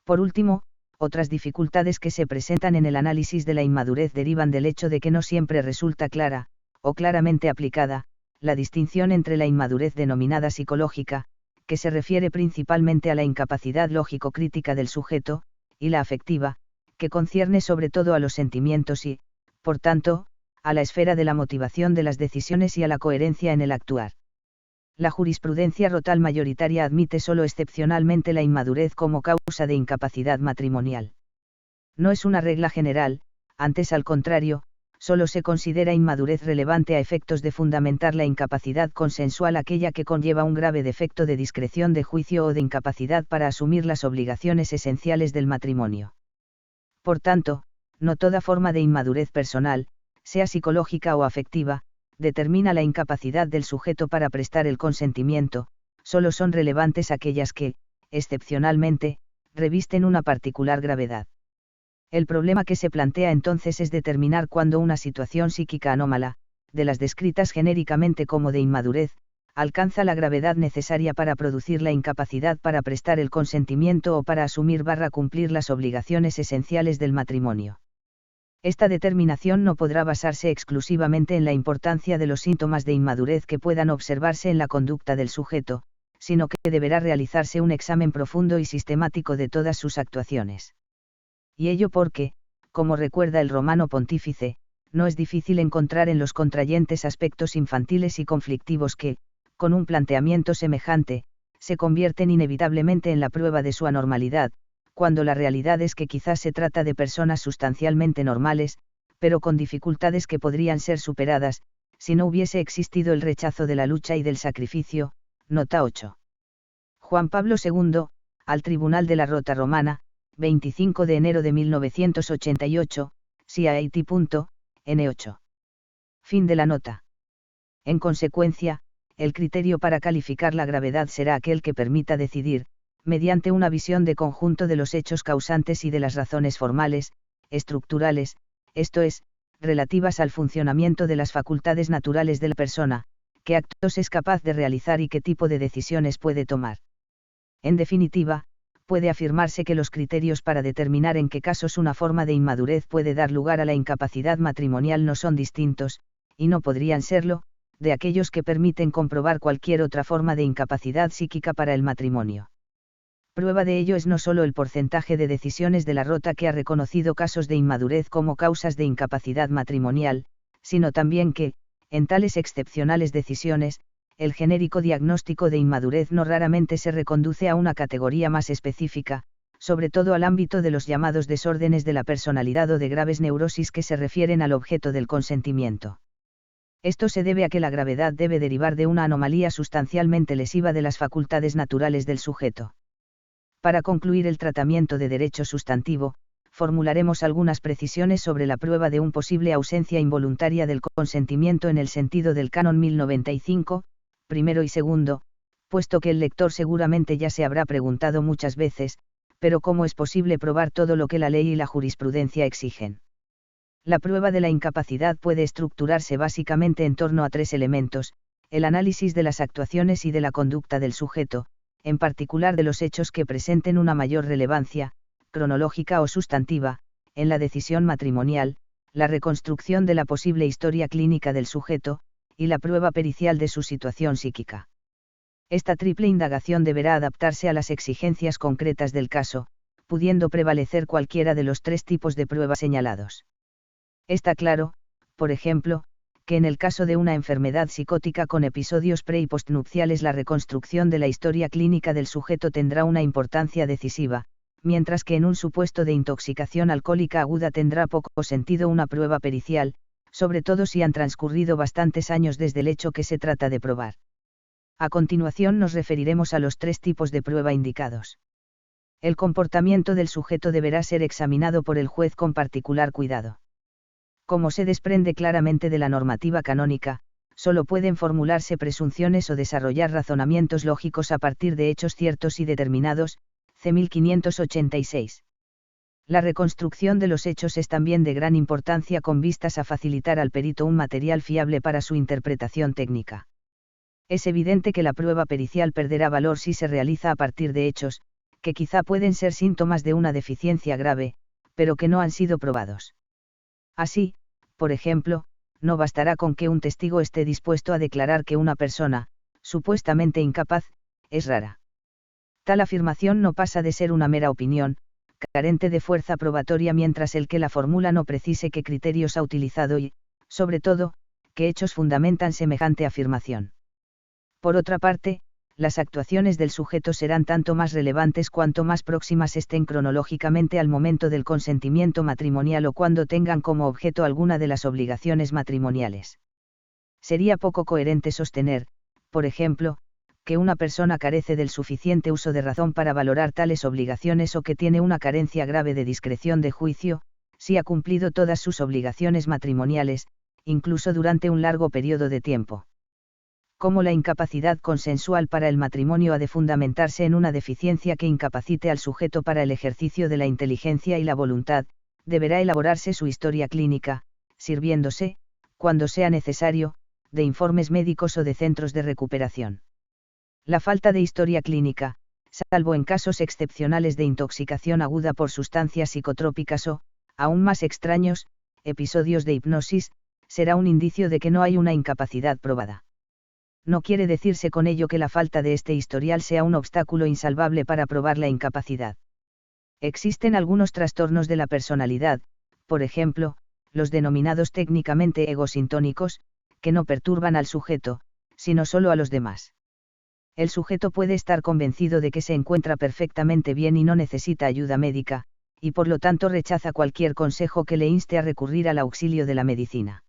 Por último, otras dificultades que se presentan en el análisis de la inmadurez derivan del hecho de que no siempre resulta clara, o claramente aplicada, la distinción entre la inmadurez denominada psicológica, que se refiere principalmente a la incapacidad lógico-crítica del sujeto, y la afectiva, que concierne sobre todo a los sentimientos y, por tanto, a la esfera de la motivación de las decisiones y a la coherencia en el actuar. La jurisprudencia rotal mayoritaria admite solo excepcionalmente la inmadurez como causa de incapacidad matrimonial. No es una regla general, antes al contrario, solo se considera inmadurez relevante a efectos de fundamentar la incapacidad consensual aquella que conlleva un grave defecto de discreción de juicio o de incapacidad para asumir las obligaciones esenciales del matrimonio. Por tanto, no toda forma de inmadurez personal, sea psicológica o afectiva, determina la incapacidad del sujeto para prestar el consentimiento, solo son relevantes aquellas que, excepcionalmente, revisten una particular gravedad. El problema que se plantea entonces es determinar cuándo una situación psíquica anómala, de las descritas genéricamente como de inmadurez, alcanza la gravedad necesaria para producir la incapacidad para prestar el consentimiento o para asumir/cumplir las obligaciones esenciales del matrimonio. Esta determinación no podrá basarse exclusivamente en la importancia de los síntomas de inmadurez que puedan observarse en la conducta del sujeto, sino que deberá realizarse un examen profundo y sistemático de todas sus actuaciones. Y ello porque, como recuerda el Romano Pontífice, no es difícil encontrar en los contrayentes aspectos infantiles y conflictivos que, con un planteamiento semejante, se convierten inevitablemente en la prueba de su anormalidad, cuando la realidad es que quizás se trata de personas sustancialmente normales, pero con dificultades que podrían ser superadas, si no hubiese existido el rechazo de la lucha y del sacrificio. Nota 8. Juan Pablo II, al Tribunal de la Rota Romana, 25 de enero de 1988, CIT.N8. Fin de la nota. En consecuencia, el criterio para calificar la gravedad será aquel que permita decidir, mediante una visión de conjunto de los hechos causantes y de las razones formales, estructurales, esto es, relativas al funcionamiento de las facultades naturales de la persona, qué actos es capaz de realizar y qué tipo de decisiones puede tomar. En definitiva, puede afirmarse que los criterios para determinar en qué casos una forma de inmadurez puede dar lugar a la incapacidad matrimonial no son distintos, y no podrían serlo, de aquellos que permiten comprobar cualquier otra forma de incapacidad psíquica para el matrimonio. Prueba de ello es no solo el porcentaje de decisiones de la Rota que ha reconocido casos de inmadurez como causas de incapacidad matrimonial, sino también que, en tales excepcionales decisiones, el genérico diagnóstico de inmadurez no raramente se reconduce a una categoría más específica, sobre todo al ámbito de los llamados desórdenes de la personalidad o de graves neurosis que se refieren al objeto del consentimiento. Esto se debe a que la gravedad debe derivar de una anomalía sustancialmente lesiva de las facultades naturales del sujeto. Para concluir el tratamiento de derecho sustantivo, formularemos algunas precisiones sobre la prueba de un posible ausencia involuntaria del consentimiento en el sentido del Canon 1095, primero y segundo, puesto que el lector seguramente ya se habrá preguntado muchas veces, pero ¿cómo es posible probar todo lo que la ley y la jurisprudencia exigen? La prueba de la incapacidad puede estructurarse básicamente en torno a tres elementos: el análisis de las actuaciones y de la conducta del sujeto, en particular de los hechos que presenten una mayor relevancia, cronológica o sustantiva, en la decisión matrimonial, la reconstrucción de la posible historia clínica del sujeto, y la prueba pericial de su situación psíquica. Esta triple indagación deberá adaptarse a las exigencias concretas del caso, pudiendo prevalecer cualquiera de los tres tipos de prueba señalados. Está claro, por ejemplo, que en el caso de una enfermedad psicótica con episodios pre- y postnupciales la reconstrucción de la historia clínica del sujeto tendrá una importancia decisiva, mientras que en un supuesto de intoxicación alcohólica aguda tendrá poco sentido una prueba pericial, sobre todo si han transcurrido bastantes años desde el hecho que se trata de probar. A continuación nos referiremos a los tres tipos de prueba indicados. El comportamiento del sujeto deberá ser examinado por el juez con particular cuidado. Como se desprende claramente de la normativa canónica, solo pueden formularse presunciones o desarrollar razonamientos lógicos a partir de hechos ciertos y determinados, C. 1586. La reconstrucción de los hechos es también de gran importancia con vistas a facilitar al perito un material fiable para su interpretación técnica. Es evidente que la prueba pericial perderá valor si se realiza a partir de hechos, que quizá pueden ser síntomas de una deficiencia grave, pero que no han sido probados. Así, por ejemplo, no bastará con que un testigo esté dispuesto a declarar que una persona, supuestamente incapaz, es rara. Tal afirmación no pasa de ser una mera opinión, carente de fuerza probatoria mientras el que la formula no precise qué criterios ha utilizado y, sobre todo, qué hechos fundamentan semejante afirmación. Por otra parte, las actuaciones del sujeto serán tanto más relevantes cuanto más próximas estén cronológicamente al momento del consentimiento matrimonial o cuando tengan como objeto alguna de las obligaciones matrimoniales. Sería poco coherente sostener, por ejemplo, que una persona carece del suficiente uso de razón para valorar tales obligaciones o que tiene una carencia grave de discreción de juicio, si ha cumplido todas sus obligaciones matrimoniales, incluso durante un largo periodo de tiempo. Como la incapacidad consensual para el matrimonio ha de fundamentarse en una deficiencia que incapacite al sujeto para el ejercicio de la inteligencia y la voluntad, deberá elaborarse su historia clínica, sirviéndose, cuando sea necesario, de informes médicos o de centros de recuperación. La falta de historia clínica, salvo en casos excepcionales de intoxicación aguda por sustancias psicotrópicas o, aún más extraños, episodios de hipnosis, será un indicio de que no hay una incapacidad probada. No quiere decirse con ello que la falta de este historial sea un obstáculo insalvable para probar la incapacidad. Existen algunos trastornos de la personalidad, por ejemplo, los denominados técnicamente egosintónicos, que no perturban al sujeto, sino solo a los demás. El sujeto puede estar convencido de que se encuentra perfectamente bien y no necesita ayuda médica, y por lo tanto rechaza cualquier consejo que le inste a recurrir al auxilio de la medicina.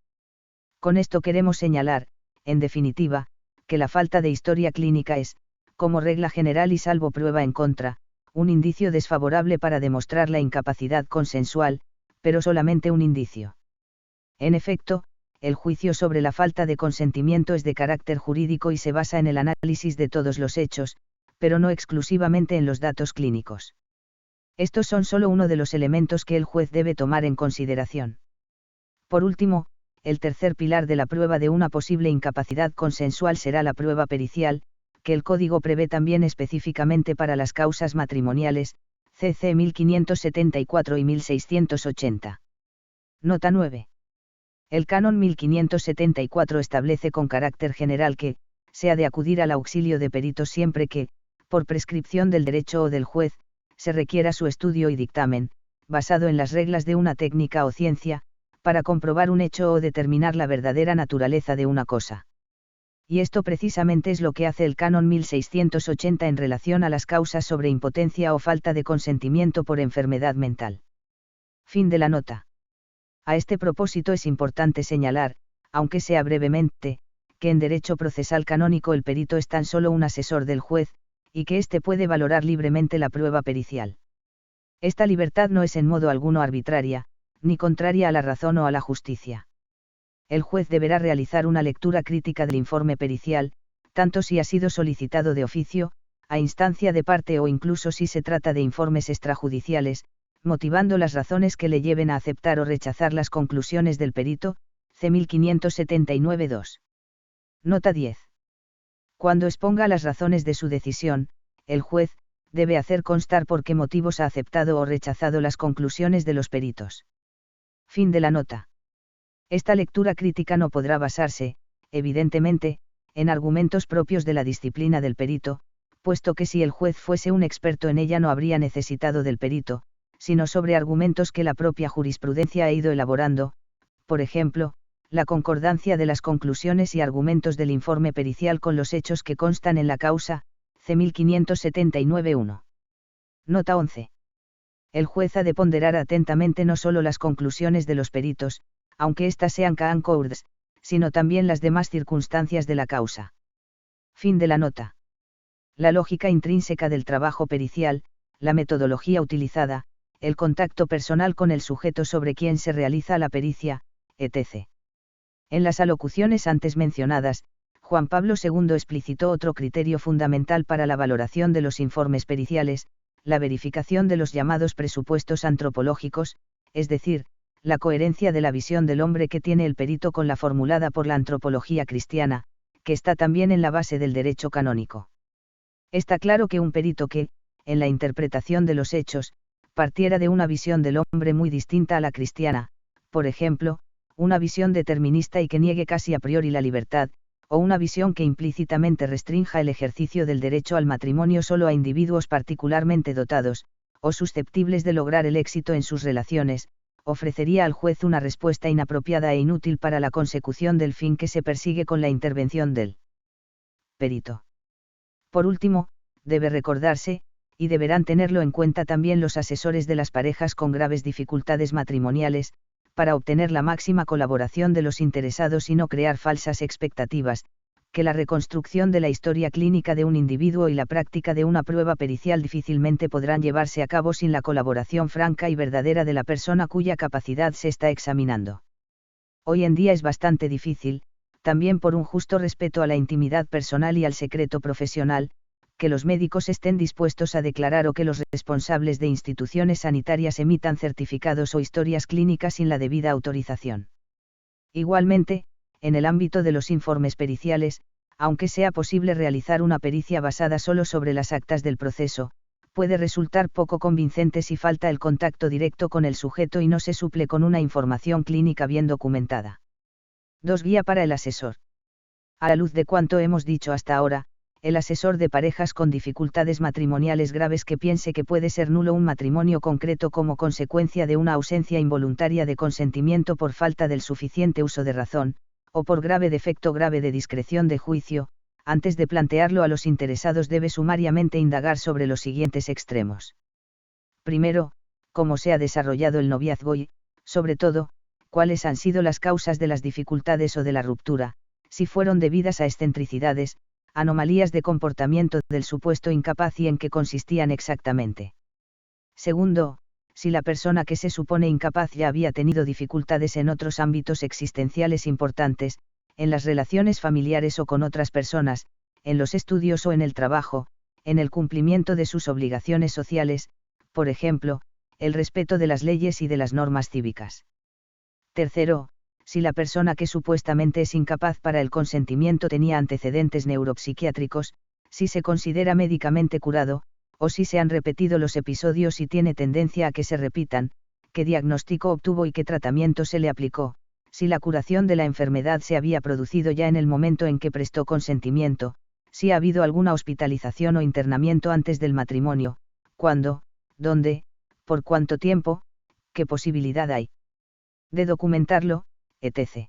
Con esto queremos señalar, en definitiva, que la falta de historia clínica es, como regla general y salvo prueba en contra, un indicio desfavorable para demostrar la incapacidad consensual, pero solamente un indicio. En efecto, el juicio sobre la falta de consentimiento es de carácter jurídico y se basa en el análisis de todos los hechos, pero no exclusivamente en los datos clínicos. Estos son solo uno de los elementos que el juez debe tomar en consideración. Por último, el tercer pilar de la prueba de una posible incapacidad consensual será la prueba pericial, que el Código prevé también específicamente para las causas matrimoniales, CC 1574 y 1680. Nota 9. El Canon 1574 establece con carácter general que, se ha de acudir al auxilio de peritos siempre que, por prescripción del derecho o del juez, se requiera su estudio y dictamen, basado en las reglas de una técnica o ciencia, para comprobar un hecho o determinar la verdadera naturaleza de una cosa. Y esto precisamente es lo que hace el Canon 1680 en relación a las causas sobre impotencia o falta de consentimiento por enfermedad mental. Fin de la nota. A este propósito es importante señalar, aunque sea brevemente, que en derecho procesal canónico el perito es tan solo un asesor del juez, y que éste puede valorar libremente la prueba pericial. Esta libertad no es en modo alguno arbitraria, ni contraria a la razón o a la justicia. El juez deberá realizar una lectura crítica del informe pericial, tanto si ha sido solicitado de oficio, a instancia de parte o incluso si se trata de informes extrajudiciales, motivando las razones que le lleven a aceptar o rechazar las conclusiones del perito, C. 1579-2. Nota 10. Cuando exponga las razones de su decisión, el juez, debe hacer constar por qué motivos ha aceptado o rechazado las conclusiones de los peritos. Fin de la nota. Esta lectura crítica no podrá basarse, evidentemente, en argumentos propios de la disciplina del perito, puesto que si el juez fuese un experto en ella no habría necesitado del perito, sino sobre argumentos que la propia jurisprudencia ha ido elaborando, por ejemplo, la concordancia de las conclusiones y argumentos del informe pericial con los hechos que constan en la causa, C. 1579-1. Nota 11. El juez ha de ponderar atentamente no solo las conclusiones de los peritos, aunque éstas sean concordes, sino también las demás circunstancias de la causa. Fin de la nota. La lógica intrínseca del trabajo pericial, la metodología utilizada, el contacto personal con el sujeto sobre quien se realiza la pericia, etc. En las alocuciones antes mencionadas, Juan Pablo II explicitó otro criterio fundamental para la valoración de los informes periciales, la verificación de los llamados presupuestos antropológicos, es decir, la coherencia de la visión del hombre que tiene el perito con la formulada por la antropología cristiana, que está también en la base del derecho canónico. Está claro que un perito que, en la interpretación de los hechos, partiera de una visión del hombre muy distinta a la cristiana, por ejemplo, una visión determinista y que niegue casi a priori la libertad, o una visión que implícitamente restrinja el ejercicio del derecho al matrimonio solo a individuos particularmente dotados, o susceptibles de lograr el éxito en sus relaciones, ofrecería al juez una respuesta inapropiada e inútil para la consecución del fin que se persigue con la intervención del perito. Por último, debe recordarse, y deberán tenerlo en cuenta también los asesores de las parejas con graves dificultades matrimoniales, para obtener la máxima colaboración de los interesados y no crear falsas expectativas, que la reconstrucción de la historia clínica de un individuo y la práctica de una prueba pericial difícilmente podrán llevarse a cabo sin la colaboración franca y verdadera de la persona cuya capacidad se está examinando. Hoy en día es bastante difícil, también por un justo respeto a la intimidad personal y al secreto profesional, que los médicos estén dispuestos a declarar o que los responsables de instituciones sanitarias emitan certificados o historias clínicas sin la debida autorización. Igualmente, en el ámbito de los informes periciales, aunque sea posible realizar una pericia basada solo sobre las actas del proceso, puede resultar poco convincente si falta el contacto directo con el sujeto y no se suple con una información clínica bien documentada. 2. Guía para el asesor. A la luz de cuanto hemos dicho hasta ahora, el asesor de parejas con dificultades matrimoniales graves que piense que puede ser nulo un matrimonio concreto como consecuencia de una ausencia involuntaria de consentimiento por falta del suficiente uso de razón, o por grave defecto grave de discreción de juicio, antes de plantearlo a los interesados debe sumariamente indagar sobre los siguientes extremos. Primero, cómo se ha desarrollado el noviazgo y, sobre todo, cuáles han sido las causas de las dificultades o de la ruptura, si fueron debidas a excentricidades, anomalías de comportamiento del supuesto incapaz y en qué consistían exactamente. Segundo, si la persona que se supone incapaz ya había tenido dificultades en otros ámbitos existenciales importantes, en las relaciones familiares o con otras personas, en los estudios o en el trabajo, en el cumplimiento de sus obligaciones sociales, por ejemplo, el respeto de las leyes y de las normas cívicas. Tercero, si la persona que supuestamente es incapaz para el consentimiento tenía antecedentes neuropsiquiátricos, si se considera médicamente curado, o si se han repetido los episodios y tiene tendencia a que se repitan, qué diagnóstico obtuvo y qué tratamiento se le aplicó, si la curación de la enfermedad se había producido ya en el momento en que prestó consentimiento, si ha habido alguna hospitalización o internamiento antes del matrimonio, cuándo, dónde, por cuánto tiempo, qué posibilidad hay de documentarlo, etc.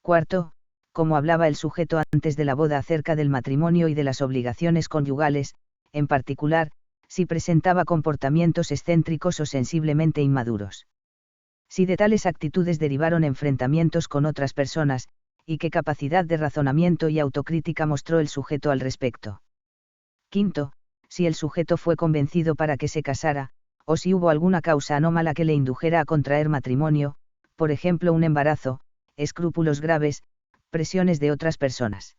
Cuarto, cómo hablaba el sujeto antes de la boda acerca del matrimonio y de las obligaciones conyugales, en particular, si presentaba comportamientos excéntricos o sensiblemente inmaduros. Si de tales actitudes derivaron enfrentamientos con otras personas, y qué capacidad de razonamiento y autocrítica mostró el sujeto al respecto. Quinto, si el sujeto fue convencido para que se casara, o si hubo alguna causa anómala que le indujera a contraer matrimonio, por ejemplo un embarazo, escrúpulos graves, presiones de otras personas.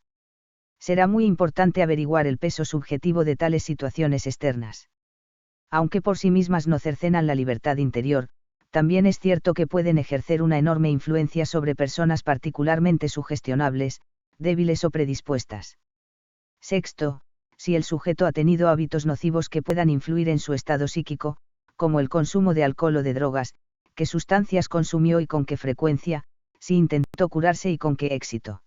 Será muy importante averiguar el peso subjetivo de tales situaciones externas. Aunque por sí mismas no cercenan la libertad interior, también es cierto que pueden ejercer una enorme influencia sobre personas particularmente sugestionables, débiles o predispuestas. Sexto, si el sujeto ha tenido hábitos nocivos que puedan influir en su estado psíquico, como el consumo de alcohol o de drogas, qué sustancias consumió y con qué frecuencia, si intentó curarse y con qué éxito.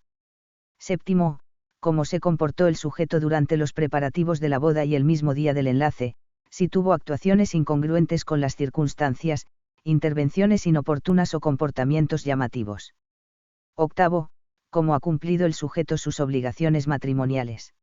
Séptimo, cómo se comportó el sujeto durante los preparativos de la boda y el mismo día del enlace, si tuvo actuaciones incongruentes con las circunstancias, intervenciones inoportunas o comportamientos llamativos. Octavo, cómo ha cumplido el sujeto sus obligaciones matrimoniales.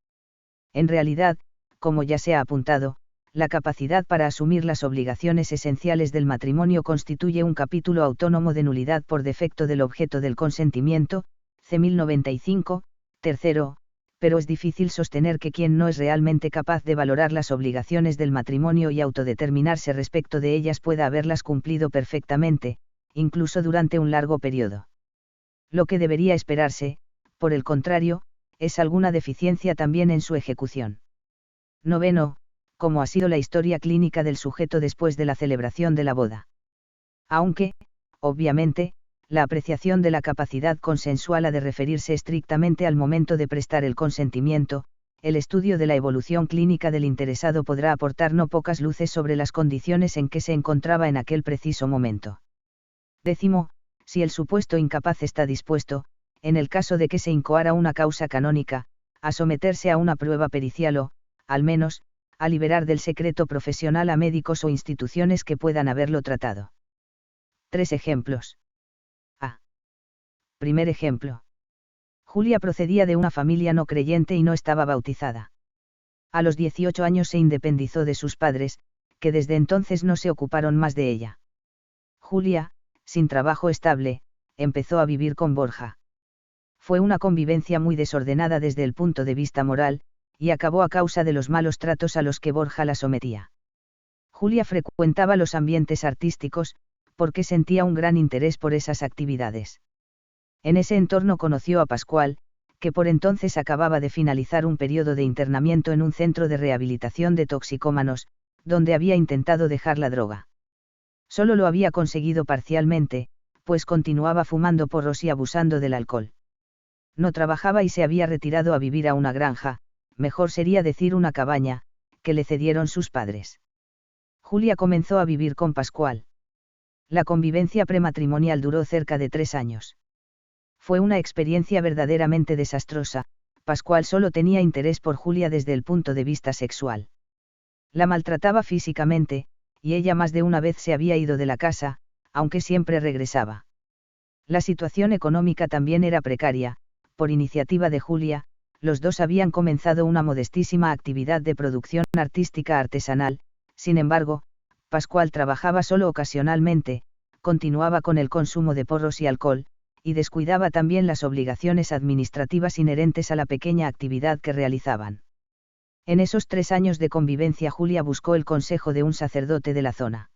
En realidad, como ya se ha apuntado, la capacidad para asumir las obligaciones esenciales del matrimonio constituye un capítulo autónomo de nulidad por defecto del objeto del consentimiento, c. 1095, tercero, pero es difícil sostener que quien no es realmente capaz de valorar las obligaciones del matrimonio y autodeterminarse respecto de ellas pueda haberlas cumplido perfectamente, incluso durante un largo periodo. Lo que debería esperarse, por el contrario, es alguna deficiencia también en su ejecución. Noveno, cómo ha sido la historia clínica del sujeto después de la celebración de la boda. Aunque, obviamente, la apreciación de la capacidad consensual ha de referirse estrictamente al momento de prestar el consentimiento, el estudio de la evolución clínica del interesado podrá aportar no pocas luces sobre las condiciones en que se encontraba en aquel preciso momento. Décimo, si el supuesto incapaz está dispuesto, en el caso de que se incoara una causa canónica, a someterse a una prueba pericial o, al menos, a liberar del secreto profesional a médicos o instituciones que puedan haberlo tratado. 3 ejemplos. A. Primer ejemplo. Julia procedía de una familia no creyente y no estaba bautizada. A los 18 años se independizó de sus padres, que desde entonces no se ocuparon más de ella. Julia, sin trabajo estable, empezó a vivir con Borja. Fue una convivencia muy desordenada desde el punto de vista moral, y acabó a causa de los malos tratos a los que Borja la sometía. Julia frecuentaba los ambientes artísticos, porque sentía un gran interés por esas actividades. En ese entorno conoció a Pascual, que por entonces acababa de finalizar un periodo de internamiento en un centro de rehabilitación de toxicómanos, donde había intentado dejar la droga. Solo lo había conseguido parcialmente, pues continuaba fumando porros y abusando del alcohol. No trabajaba y se había retirado a vivir a una granja, mejor sería decir una cabaña, que le cedieron sus padres. Julia comenzó a vivir con Pascual. La convivencia prematrimonial duró cerca de 3 años. Fue una experiencia verdaderamente desastrosa. Pascual solo tenía interés por Julia desde el punto de vista sexual. La maltrataba físicamente, y ella más de una vez se había ido de la casa, aunque siempre regresaba. La situación económica también era precaria. Por iniciativa de Julia, los dos habían comenzado una modestísima actividad de producción artística artesanal. Sin embargo, Pascual trabajaba solo ocasionalmente, continuaba con el consumo de porros y alcohol, y descuidaba también las obligaciones administrativas inherentes a la pequeña actividad que realizaban. En esos 3 años de convivencia Julia buscó el consejo de un sacerdote de la zona.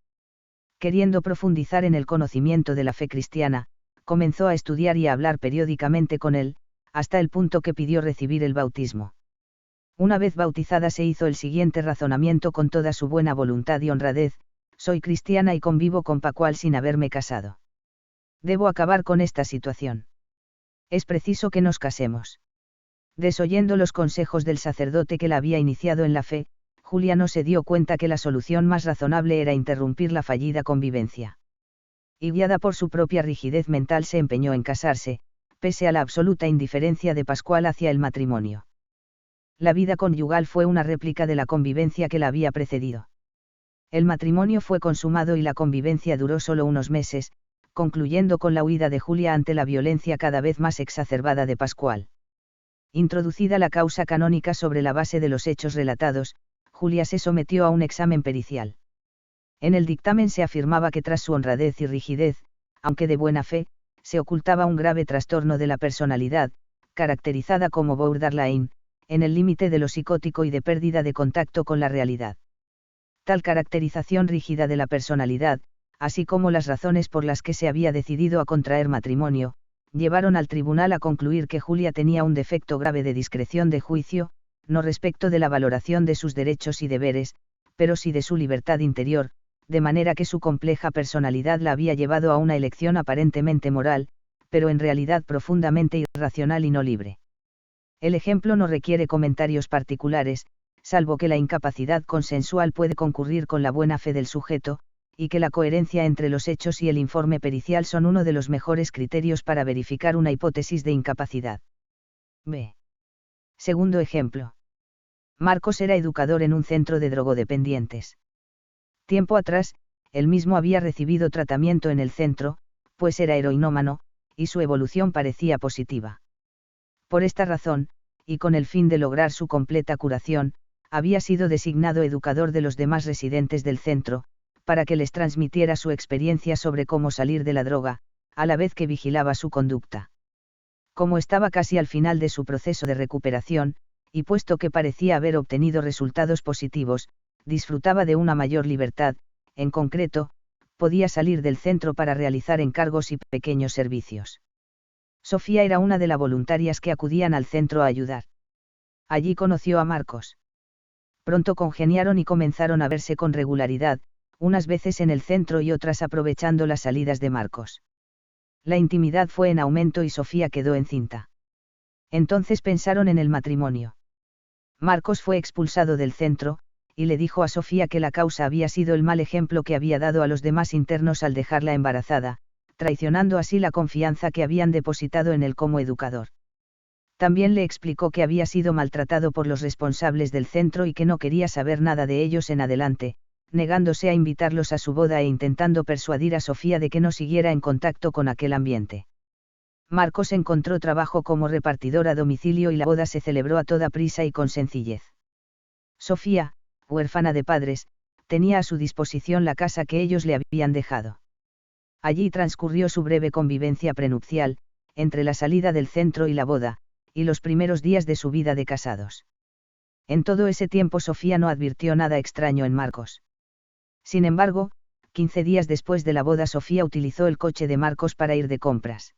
Queriendo profundizar en el conocimiento de la fe cristiana, comenzó a estudiar y a hablar periódicamente con él, hasta el punto que pidió recibir el bautismo. Una vez bautizada se hizo el siguiente razonamiento con toda su buena voluntad y honradez: soy cristiana y convivo con Pascual sin haberme casado. Debo acabar con esta situación. Es preciso que nos casemos. Desoyendo los consejos del sacerdote que la había iniciado en la fe, Julia no se dio cuenta que la solución más razonable era interrumpir la fallida convivencia. Y guiada por su propia rigidez mental se empeñó en casarse, pese a la absoluta indiferencia de Pascual hacia el matrimonio. La vida conyugal fue una réplica de la convivencia que la había precedido. El matrimonio fue consumado y la convivencia duró solo unos meses, concluyendo con la huida de Julia ante la violencia cada vez más exacerbada de Pascual. Introducida la causa canónica sobre la base de los hechos relatados, Julia se sometió a un examen pericial. En el dictamen se afirmaba que tras su honradez y rigidez, aunque de buena fe, se ocultaba un grave trastorno de la personalidad, caracterizada como borderline, en el límite de lo psicótico y de pérdida de contacto con la realidad. Tal caracterización rígida de la personalidad, así como las razones por las que se había decidido a contraer matrimonio, llevaron al tribunal a concluir que Julia tenía un defecto grave de discreción de juicio, no respecto de la valoración de sus derechos y deberes, pero sí de su libertad interior, de manera que su compleja personalidad la había llevado a una elección aparentemente moral, pero en realidad profundamente irracional y no libre. El ejemplo no requiere comentarios particulares, salvo que la incapacidad consensual puede concurrir con la buena fe del sujeto, y que la coherencia entre los hechos y el informe pericial son uno de los mejores criterios para verificar una hipótesis de incapacidad. B. Segundo ejemplo. Marcos era educador en un centro de drogodependientes. Tiempo atrás, él mismo había recibido tratamiento en el centro, pues era heroinómano, y su evolución parecía positiva. Por esta razón, y con el fin de lograr su completa curación, había sido designado educador de los demás residentes del centro, para que les transmitiera su experiencia sobre cómo salir de la droga, a la vez que vigilaba su conducta. Como estaba casi al final de su proceso de recuperación, y puesto que parecía haber obtenido resultados positivos, disfrutaba de una mayor libertad, en concreto, podía salir del centro para realizar encargos y pequeños servicios. Sofía era una de las voluntarias que acudían al centro a ayudar. Allí conoció a Marcos. Pronto congeniaron y comenzaron a verse con regularidad, unas veces en el centro y otras aprovechando las salidas de Marcos. La intimidad fue en aumento y Sofía quedó encinta. Entonces pensaron en el matrimonio. Marcos fue expulsado del centro, y le dijo a Sofía que la causa había sido el mal ejemplo que había dado a los demás internos al dejarla embarazada, traicionando así la confianza que habían depositado en él como educador. También le explicó que había sido maltratado por los responsables del centro y que no quería saber nada de ellos en adelante, negándose a invitarlos a su boda e intentando persuadir a Sofía de que no siguiera en contacto con aquel ambiente. Marcos encontró trabajo como repartidor a domicilio y la boda se celebró a toda prisa y con sencillez. Sofía, huérfana de padres, tenía a su disposición la casa que ellos le habían dejado. Allí transcurrió su breve convivencia prenupcial, entre la salida del centro y la boda, y los primeros días de su vida de casados. En todo ese tiempo Sofía no advirtió nada extraño en Marcos. Sin embargo, 15 días después de la boda Sofía utilizó el coche de Marcos para ir de compras.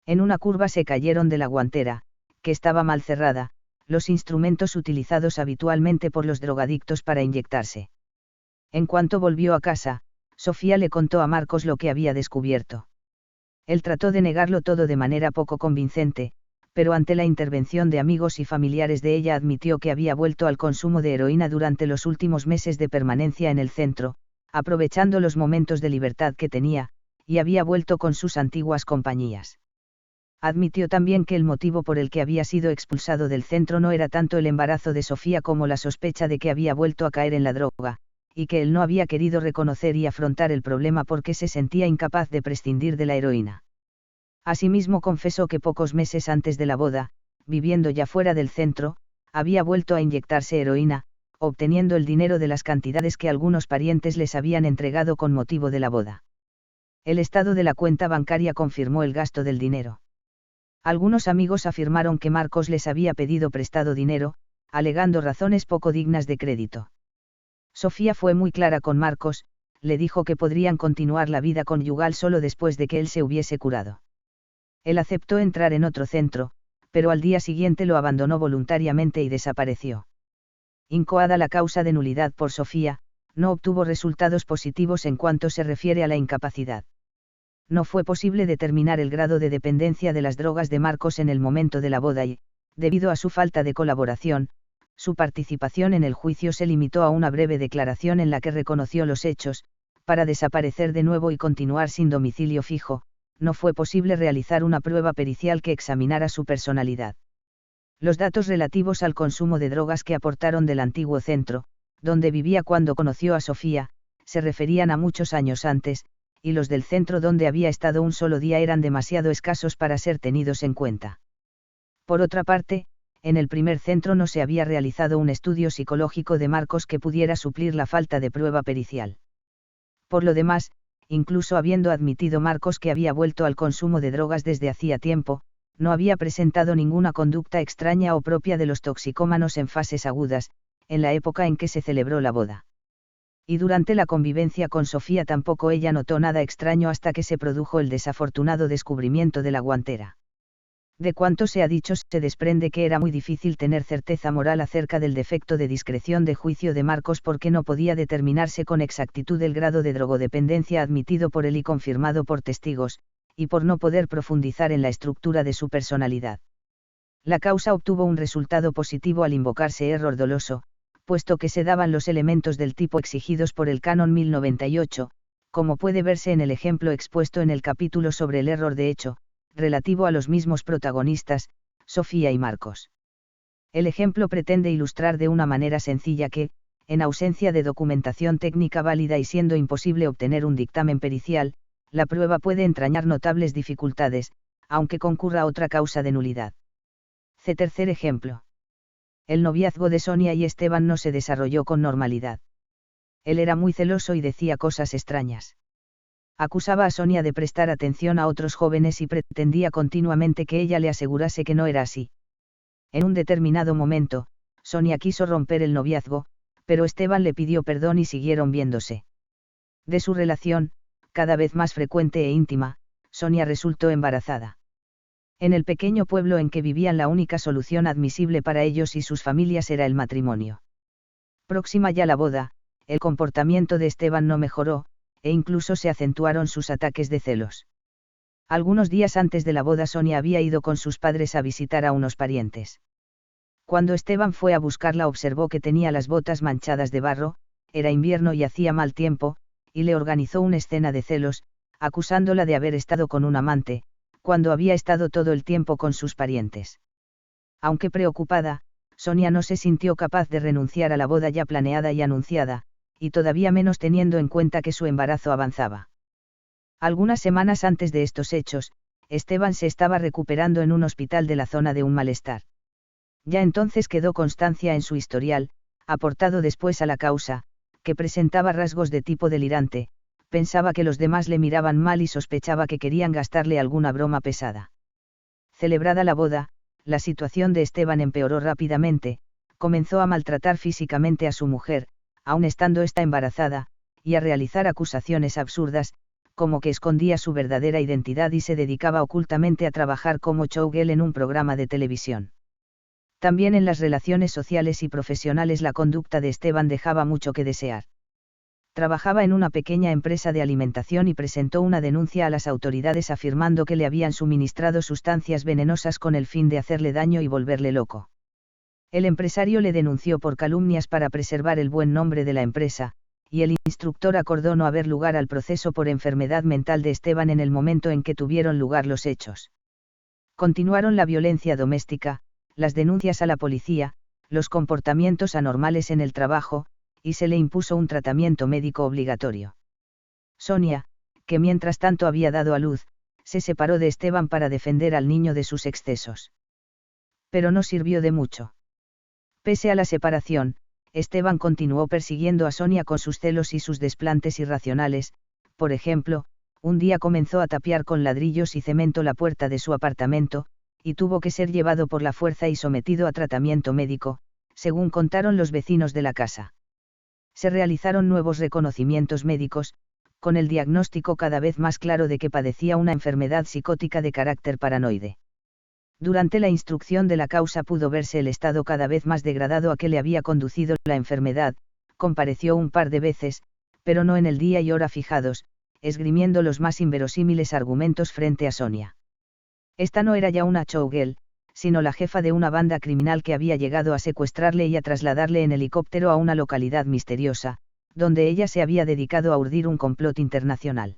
En una curva se cayeron de la guantera, que estaba mal cerrada, los instrumentos utilizados habitualmente por los drogadictos para inyectarse. En cuanto volvió a casa, Sofía le contó a Marcos lo que había descubierto. Él trató de negarlo todo de manera poco convincente, pero ante la intervención de amigos y familiares de ella admitió que había vuelto al consumo de heroína durante los últimos meses de permanencia en el centro, aprovechando los momentos de libertad que tenía, y había vuelto con sus antiguas compañías. Admitió también que el motivo por el que había sido expulsado del centro no era tanto el embarazo de Sofía como la sospecha de que había vuelto a caer en la droga, y que él no había querido reconocer y afrontar el problema porque se sentía incapaz de prescindir de la heroína. Asimismo confesó que pocos meses antes de la boda, viviendo ya fuera del centro, había vuelto a inyectarse heroína, obteniendo el dinero de las cantidades que algunos parientes les habían entregado con motivo de la boda. El estado de la cuenta bancaria confirmó el gasto del dinero. Algunos amigos afirmaron que Marcos les había pedido prestado dinero, alegando razones poco dignas de crédito. Sofía fue muy clara con Marcos, le dijo que podrían continuar la vida conyugal solo después de que él se hubiese curado. Él aceptó entrar en otro centro, pero al día siguiente lo abandonó voluntariamente y desapareció. Incoada la causa de nulidad por Sofía, no obtuvo resultados positivos en cuanto se refiere a la incapacidad. No fue posible determinar el grado de dependencia de las drogas de Marcos en el momento de la boda y, debido a su falta de colaboración, su participación en el juicio se limitó a una breve declaración en la que reconoció los hechos, para desaparecer de nuevo y continuar sin domicilio fijo. No fue posible realizar una prueba pericial que examinara su personalidad. Los datos relativos al consumo de drogas que aportaron del antiguo centro, donde vivía cuando conoció a Sofía, se referían a muchos años antes, y los del centro donde había estado un solo día eran demasiado escasos para ser tenidos en cuenta. Por otra parte, en el primer centro no se había realizado un estudio psicológico de Marcos que pudiera suplir la falta de prueba pericial. Por lo demás, incluso habiendo admitido Marcos que había vuelto al consumo de drogas desde hacía tiempo, no había presentado ninguna conducta extraña o propia de los toxicómanos en fases agudas, en la época en que se celebró la boda. Y durante la convivencia con Sofía tampoco ella notó nada extraño hasta que se produjo el desafortunado descubrimiento de la guantera. De cuanto se ha dicho se desprende que era muy difícil tener certeza moral acerca del defecto de discreción de juicio de Marcos porque no podía determinarse con exactitud el grado de drogodependencia admitido por él y confirmado por testigos, y por no poder profundizar en la estructura de su personalidad. La causa obtuvo un resultado positivo al invocarse error doloso, puesto que se daban los elementos del tipo exigidos por el Canon 1098, como puede verse en el ejemplo expuesto en el capítulo sobre el error de hecho, relativo a los mismos protagonistas, Sofía y Marcos. El ejemplo pretende ilustrar de una manera sencilla que, en ausencia de documentación técnica válida y siendo imposible obtener un dictamen pericial, la prueba puede entrañar notables dificultades, aunque concurra otra causa de nulidad. Tercer ejemplo. El noviazgo de Sonia y Esteban no se desarrolló con normalidad. Él era muy celoso y decía cosas extrañas. Acusaba a Sonia de prestar atención a otros jóvenes y pretendía continuamente que ella le asegurase que no era así. En un determinado momento, Sonia quiso romper el noviazgo, pero Esteban le pidió perdón y siguieron viéndose. De su relación, cada vez más frecuente e íntima, Sonia resultó embarazada. En el pequeño pueblo en que vivían, la única solución admisible para ellos y sus familias era el matrimonio. Próxima ya la boda, el comportamiento de Esteban no mejoró, e incluso se acentuaron sus ataques de celos. Algunos días antes de la boda, Sonia había ido con sus padres a visitar a unos parientes. Cuando Esteban fue a buscarla, observó que tenía las botas manchadas de barro, era invierno y hacía mal tiempo, y le organizó una escena de celos, acusándola de haber estado con un amante, cuando había estado todo el tiempo con sus parientes. Aunque preocupada, Sonia no se sintió capaz de renunciar a la boda ya planeada y anunciada, y todavía menos teniendo en cuenta que su embarazo avanzaba. Algunas semanas antes de estos hechos, Esteban se estaba recuperando en un hospital de la zona de un malestar. Ya entonces quedó constancia en su historial, aportado después a la causa, que presentaba rasgos de tipo delirante, pensaba que los demás le miraban mal y sospechaba que querían gastarle alguna broma pesada. Celebrada la boda, la situación de Esteban empeoró rápidamente, comenzó a maltratar físicamente a su mujer, aun estando ésta embarazada, y a realizar acusaciones absurdas, como que escondía su verdadera identidad y se dedicaba ocultamente a trabajar como showgirl en un programa de televisión. También en las relaciones sociales y profesionales la conducta de Esteban dejaba mucho que desear. Trabajaba en una pequeña empresa de alimentación y presentó una denuncia a las autoridades afirmando que le habían suministrado sustancias venenosas con el fin de hacerle daño y volverle loco. El empresario le denunció por calumnias para preservar el buen nombre de la empresa, y el instructor acordó no haber lugar al proceso por enfermedad mental de Esteban en el momento en que tuvieron lugar los hechos. Continuaron la violencia doméstica, las denuncias a la policía, los comportamientos anormales en el trabajo, y se le impuso un tratamiento médico obligatorio. Sonia, que mientras tanto había dado a luz, se separó de Esteban para defender al niño de sus excesos. Pero no sirvió de mucho. Pese a la separación, Esteban continuó persiguiendo a Sonia con sus celos y sus desplantes irracionales. Por ejemplo, un día comenzó a tapiar con ladrillos y cemento la puerta de su apartamento, y tuvo que ser llevado por la fuerza y sometido a tratamiento médico, según contaron los vecinos de la casa. Se realizaron nuevos reconocimientos médicos, con el diagnóstico cada vez más claro de que padecía una enfermedad psicótica de carácter paranoide. Durante la instrucción de la causa pudo verse el estado cada vez más degradado a que le había conducido la enfermedad, compareció un par de veces, pero no en el día y hora fijados, esgrimiendo los más inverosímiles argumentos frente a Sonia. Esta no era ya una showgirl, sino la jefa de una banda criminal que había llegado a secuestrarle y a trasladarle en helicóptero a una localidad misteriosa, donde ella se había dedicado a urdir un complot internacional.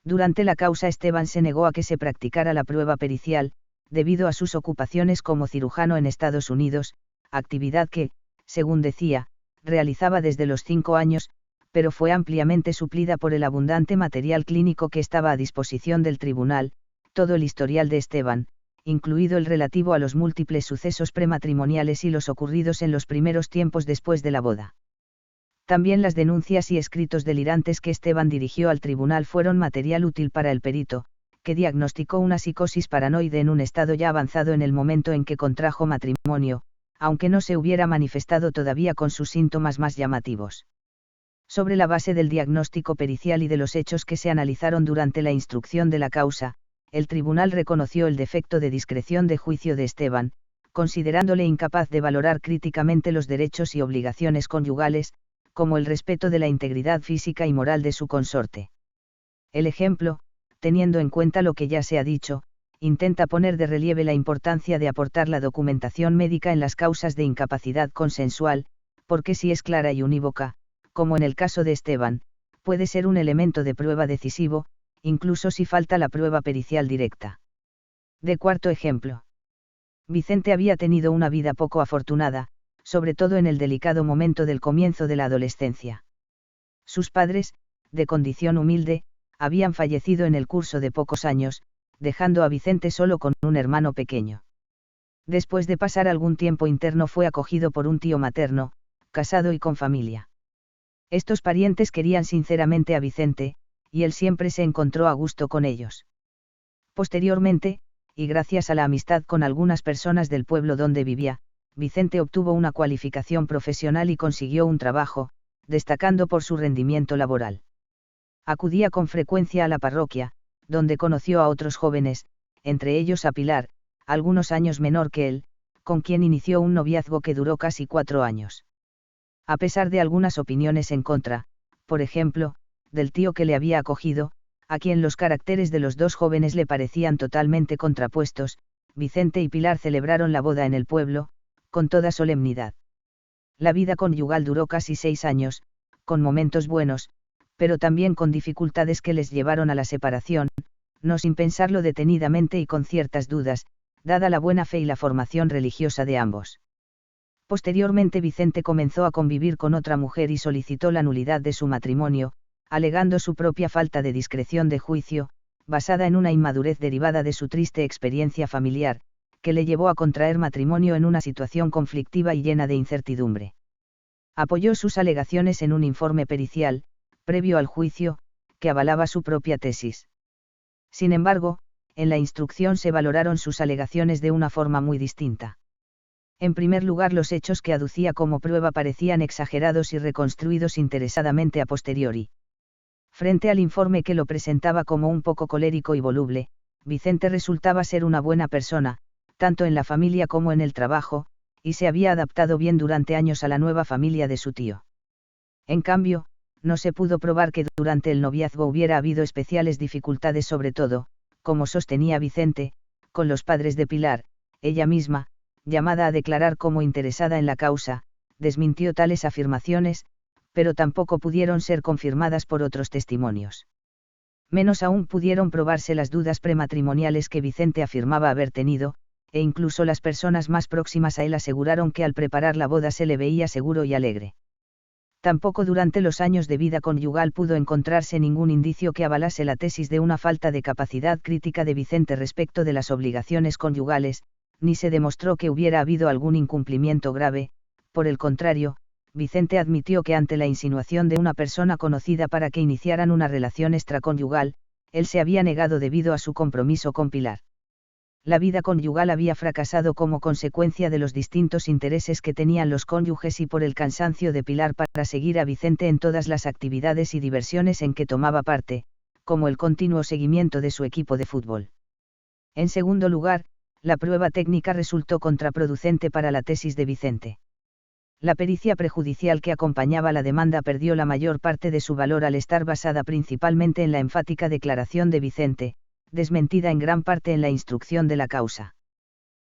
Durante la causa Esteban se negó a que se practicara la prueba pericial, debido a sus ocupaciones como cirujano en Estados Unidos, actividad que, según decía, realizaba desde los 5 años, pero fue ampliamente suplida por el abundante material clínico que estaba a disposición del tribunal, todo el historial de Esteban, incluido el relativo a los múltiples sucesos prematrimoniales y los ocurridos en los primeros tiempos después de la boda. También las denuncias y escritos delirantes que Esteban dirigió al tribunal fueron material útil para el perito, que diagnosticó una psicosis paranoide en un estado ya avanzado en el momento en que contrajo matrimonio, aunque no se hubiera manifestado todavía con sus síntomas más llamativos. Sobre la base del diagnóstico pericial y de los hechos que se analizaron durante la instrucción de la causa, el tribunal reconoció el defecto de discreción de juicio de Esteban, considerándole incapaz de valorar críticamente los derechos y obligaciones conyugales, como el respeto de la integridad física y moral de su consorte. El ejemplo, teniendo en cuenta lo que ya se ha dicho, intenta poner de relieve la importancia de aportar la documentación médica en las causas de incapacidad consensual, porque si es clara y unívoca, como en el caso de Esteban, puede ser un elemento de prueba decisivo, incluso si falta la prueba pericial directa. De cuarto ejemplo. Vicente había tenido una vida poco afortunada, sobre todo en el delicado momento del comienzo de la adolescencia. Sus padres, de condición humilde, habían fallecido en el curso de pocos años, dejando a Vicente solo con un hermano pequeño. Después de pasar algún tiempo interno fue acogido por un tío materno, casado y con familia. Estos parientes querían sinceramente a Vicente, y él siempre se encontró a gusto con ellos. Posteriormente, y gracias a la amistad con algunas personas del pueblo donde vivía, Vicente obtuvo una cualificación profesional y consiguió un trabajo, destacando por su rendimiento laboral. Acudía con frecuencia a la parroquia, donde conoció a otros jóvenes, entre ellos a Pilar, algunos años menor que él, con quien inició un noviazgo que duró casi 4 años. A pesar de algunas opiniones en contra, por ejemplo, del tío que le había acogido, a quien los caracteres de los dos jóvenes le parecían totalmente contrapuestos, Vicente y Pilar celebraron la boda en el pueblo, con toda solemnidad. La vida conyugal duró casi 6 años, con momentos buenos, pero también con dificultades que les llevaron a la separación, no sin pensarlo detenidamente y con ciertas dudas, dada la buena fe y la formación religiosa de ambos. Posteriormente Vicente comenzó a convivir con otra mujer y solicitó la nulidad de su matrimonio, alegando su propia falta de discreción de juicio, basada en una inmadurez derivada de su triste experiencia familiar, que le llevó a contraer matrimonio en una situación conflictiva y llena de incertidumbre. Apoyó sus alegaciones en un informe pericial, previo al juicio, que avalaba su propia tesis. Sin embargo, en la instrucción se valoraron sus alegaciones de una forma muy distinta. En primer lugar, los hechos que aducía como prueba parecían exagerados y reconstruidos interesadamente a posteriori. Frente al informe que lo presentaba como un poco colérico y voluble, Vicente resultaba ser una buena persona, tanto en la familia como en el trabajo, y se había adaptado bien durante años a la nueva familia de su tío. En cambio, no se pudo probar que durante el noviazgo hubiera habido especiales dificultades, sobre todo, como sostenía Vicente, con los padres de Pilar. Ella misma, llamada a declarar como interesada en la causa, desmintió tales afirmaciones, pero tampoco pudieron ser confirmadas por otros testimonios. Menos aún pudieron probarse las dudas prematrimoniales que Vicente afirmaba haber tenido, e incluso las personas más próximas a él aseguraron que al preparar la boda se le veía seguro y alegre. Tampoco durante los años de vida conyugal pudo encontrarse ningún indicio que avalase la tesis de una falta de capacidad crítica de Vicente respecto de las obligaciones conyugales, ni se demostró que hubiera habido algún incumplimiento grave. Por el contrario, Vicente admitió que ante la insinuación de una persona conocida para que iniciaran una relación extraconyugal, él se había negado debido a su compromiso con Pilar. La vida conyugal había fracasado como consecuencia de los distintos intereses que tenían los cónyuges y por el cansancio de Pilar para seguir a Vicente en todas las actividades y diversiones en que tomaba parte, como el continuo seguimiento de su equipo de fútbol. En segundo lugar, la prueba técnica resultó contraproducente para la tesis de Vicente. La pericia prejudicial que acompañaba la demanda perdió la mayor parte de su valor al estar basada principalmente en la enfática declaración de Vicente, desmentida en gran parte en la instrucción de la causa.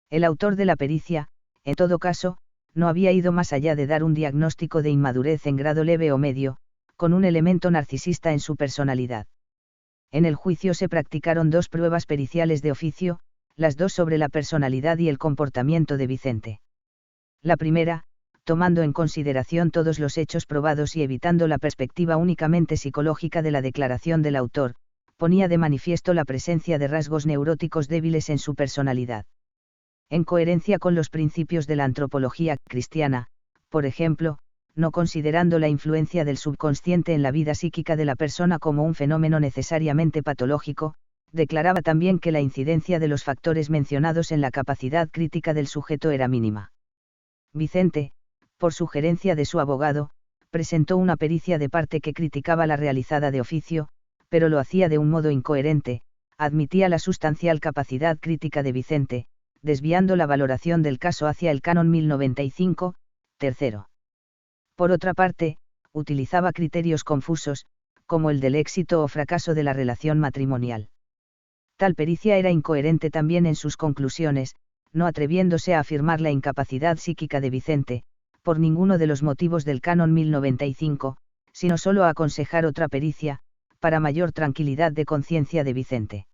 El autor de la pericia, en todo caso, no había ido más allá de dar un diagnóstico de inmadurez en grado leve o medio, con un elemento narcisista en su personalidad. En el juicio se practicaron 2 pruebas periciales de oficio, las 2 sobre la personalidad y el comportamiento de Vicente. La primera, tomando en consideración todos los hechos probados y evitando la perspectiva únicamente psicológica de la declaración del autor, ponía de manifiesto la presencia de rasgos neuróticos débiles en su personalidad. En coherencia con los principios de la antropología cristiana, por ejemplo, no considerando la influencia del subconsciente en la vida psíquica de la persona como un fenómeno necesariamente patológico, declaraba también que la incidencia de los factores mencionados en la capacidad crítica del sujeto era mínima. Vicente, por sugerencia de su abogado, presentó una pericia de parte que criticaba la realizada de oficio, pero lo hacía de un modo incoherente, admitía la sustancial capacidad crítica de Vicente, desviando la valoración del caso hacia el canon 1095, tercero. Por otra parte, utilizaba criterios confusos, como el del éxito o fracaso de la relación matrimonial. Tal pericia era incoherente también en sus conclusiones, no atreviéndose a afirmar la incapacidad psíquica de Vicente, por ninguno de los motivos del Canon 1095, sino solo a aconsejar otra pericia, para mayor tranquilidad de conciencia de Vicente.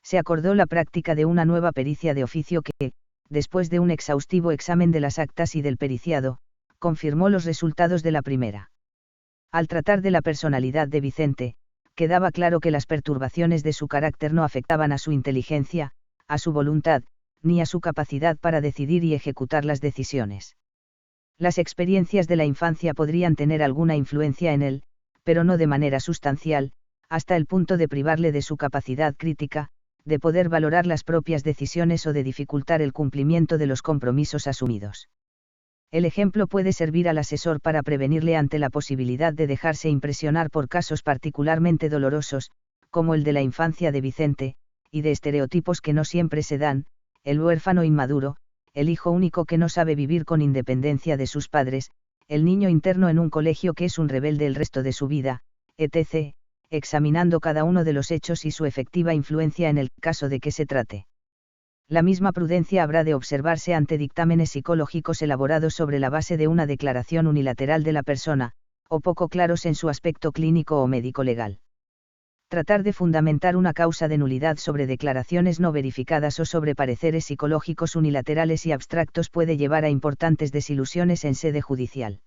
Se acordó la práctica de una nueva pericia de oficio que, después de un exhaustivo examen de las actas y del periciado, confirmó los resultados de la primera. Al tratar de la personalidad de Vicente, quedaba claro que las perturbaciones de su carácter no afectaban a su inteligencia, a su voluntad, ni a su capacidad para decidir y ejecutar las decisiones. Las experiencias de la infancia podrían tener alguna influencia en él, pero no de manera sustancial, hasta el punto de privarle de su capacidad crítica, de poder valorar las propias decisiones o de dificultar el cumplimiento de los compromisos asumidos. El ejemplo puede servir al asesor para prevenirle ante la posibilidad de dejarse impresionar por casos particularmente dolorosos, como el de la infancia de Vicente, y de estereotipos que no siempre se dan, el huérfano inmaduro, el hijo único que no sabe vivir con independencia de sus padres, el niño interno en un colegio que es un rebelde el resto de su vida, etc., examinando cada uno de los hechos y su efectiva influencia en el caso de que se trate. La misma prudencia habrá de observarse ante dictámenes psicológicos elaborados sobre la base de una declaración unilateral de la persona, o poco claros en su aspecto clínico o médico-legal. Tratar de fundamentar una causa de nulidad sobre declaraciones no verificadas o sobre pareceres psicológicos unilaterales y abstractos puede llevar a importantes desilusiones en sede judicial.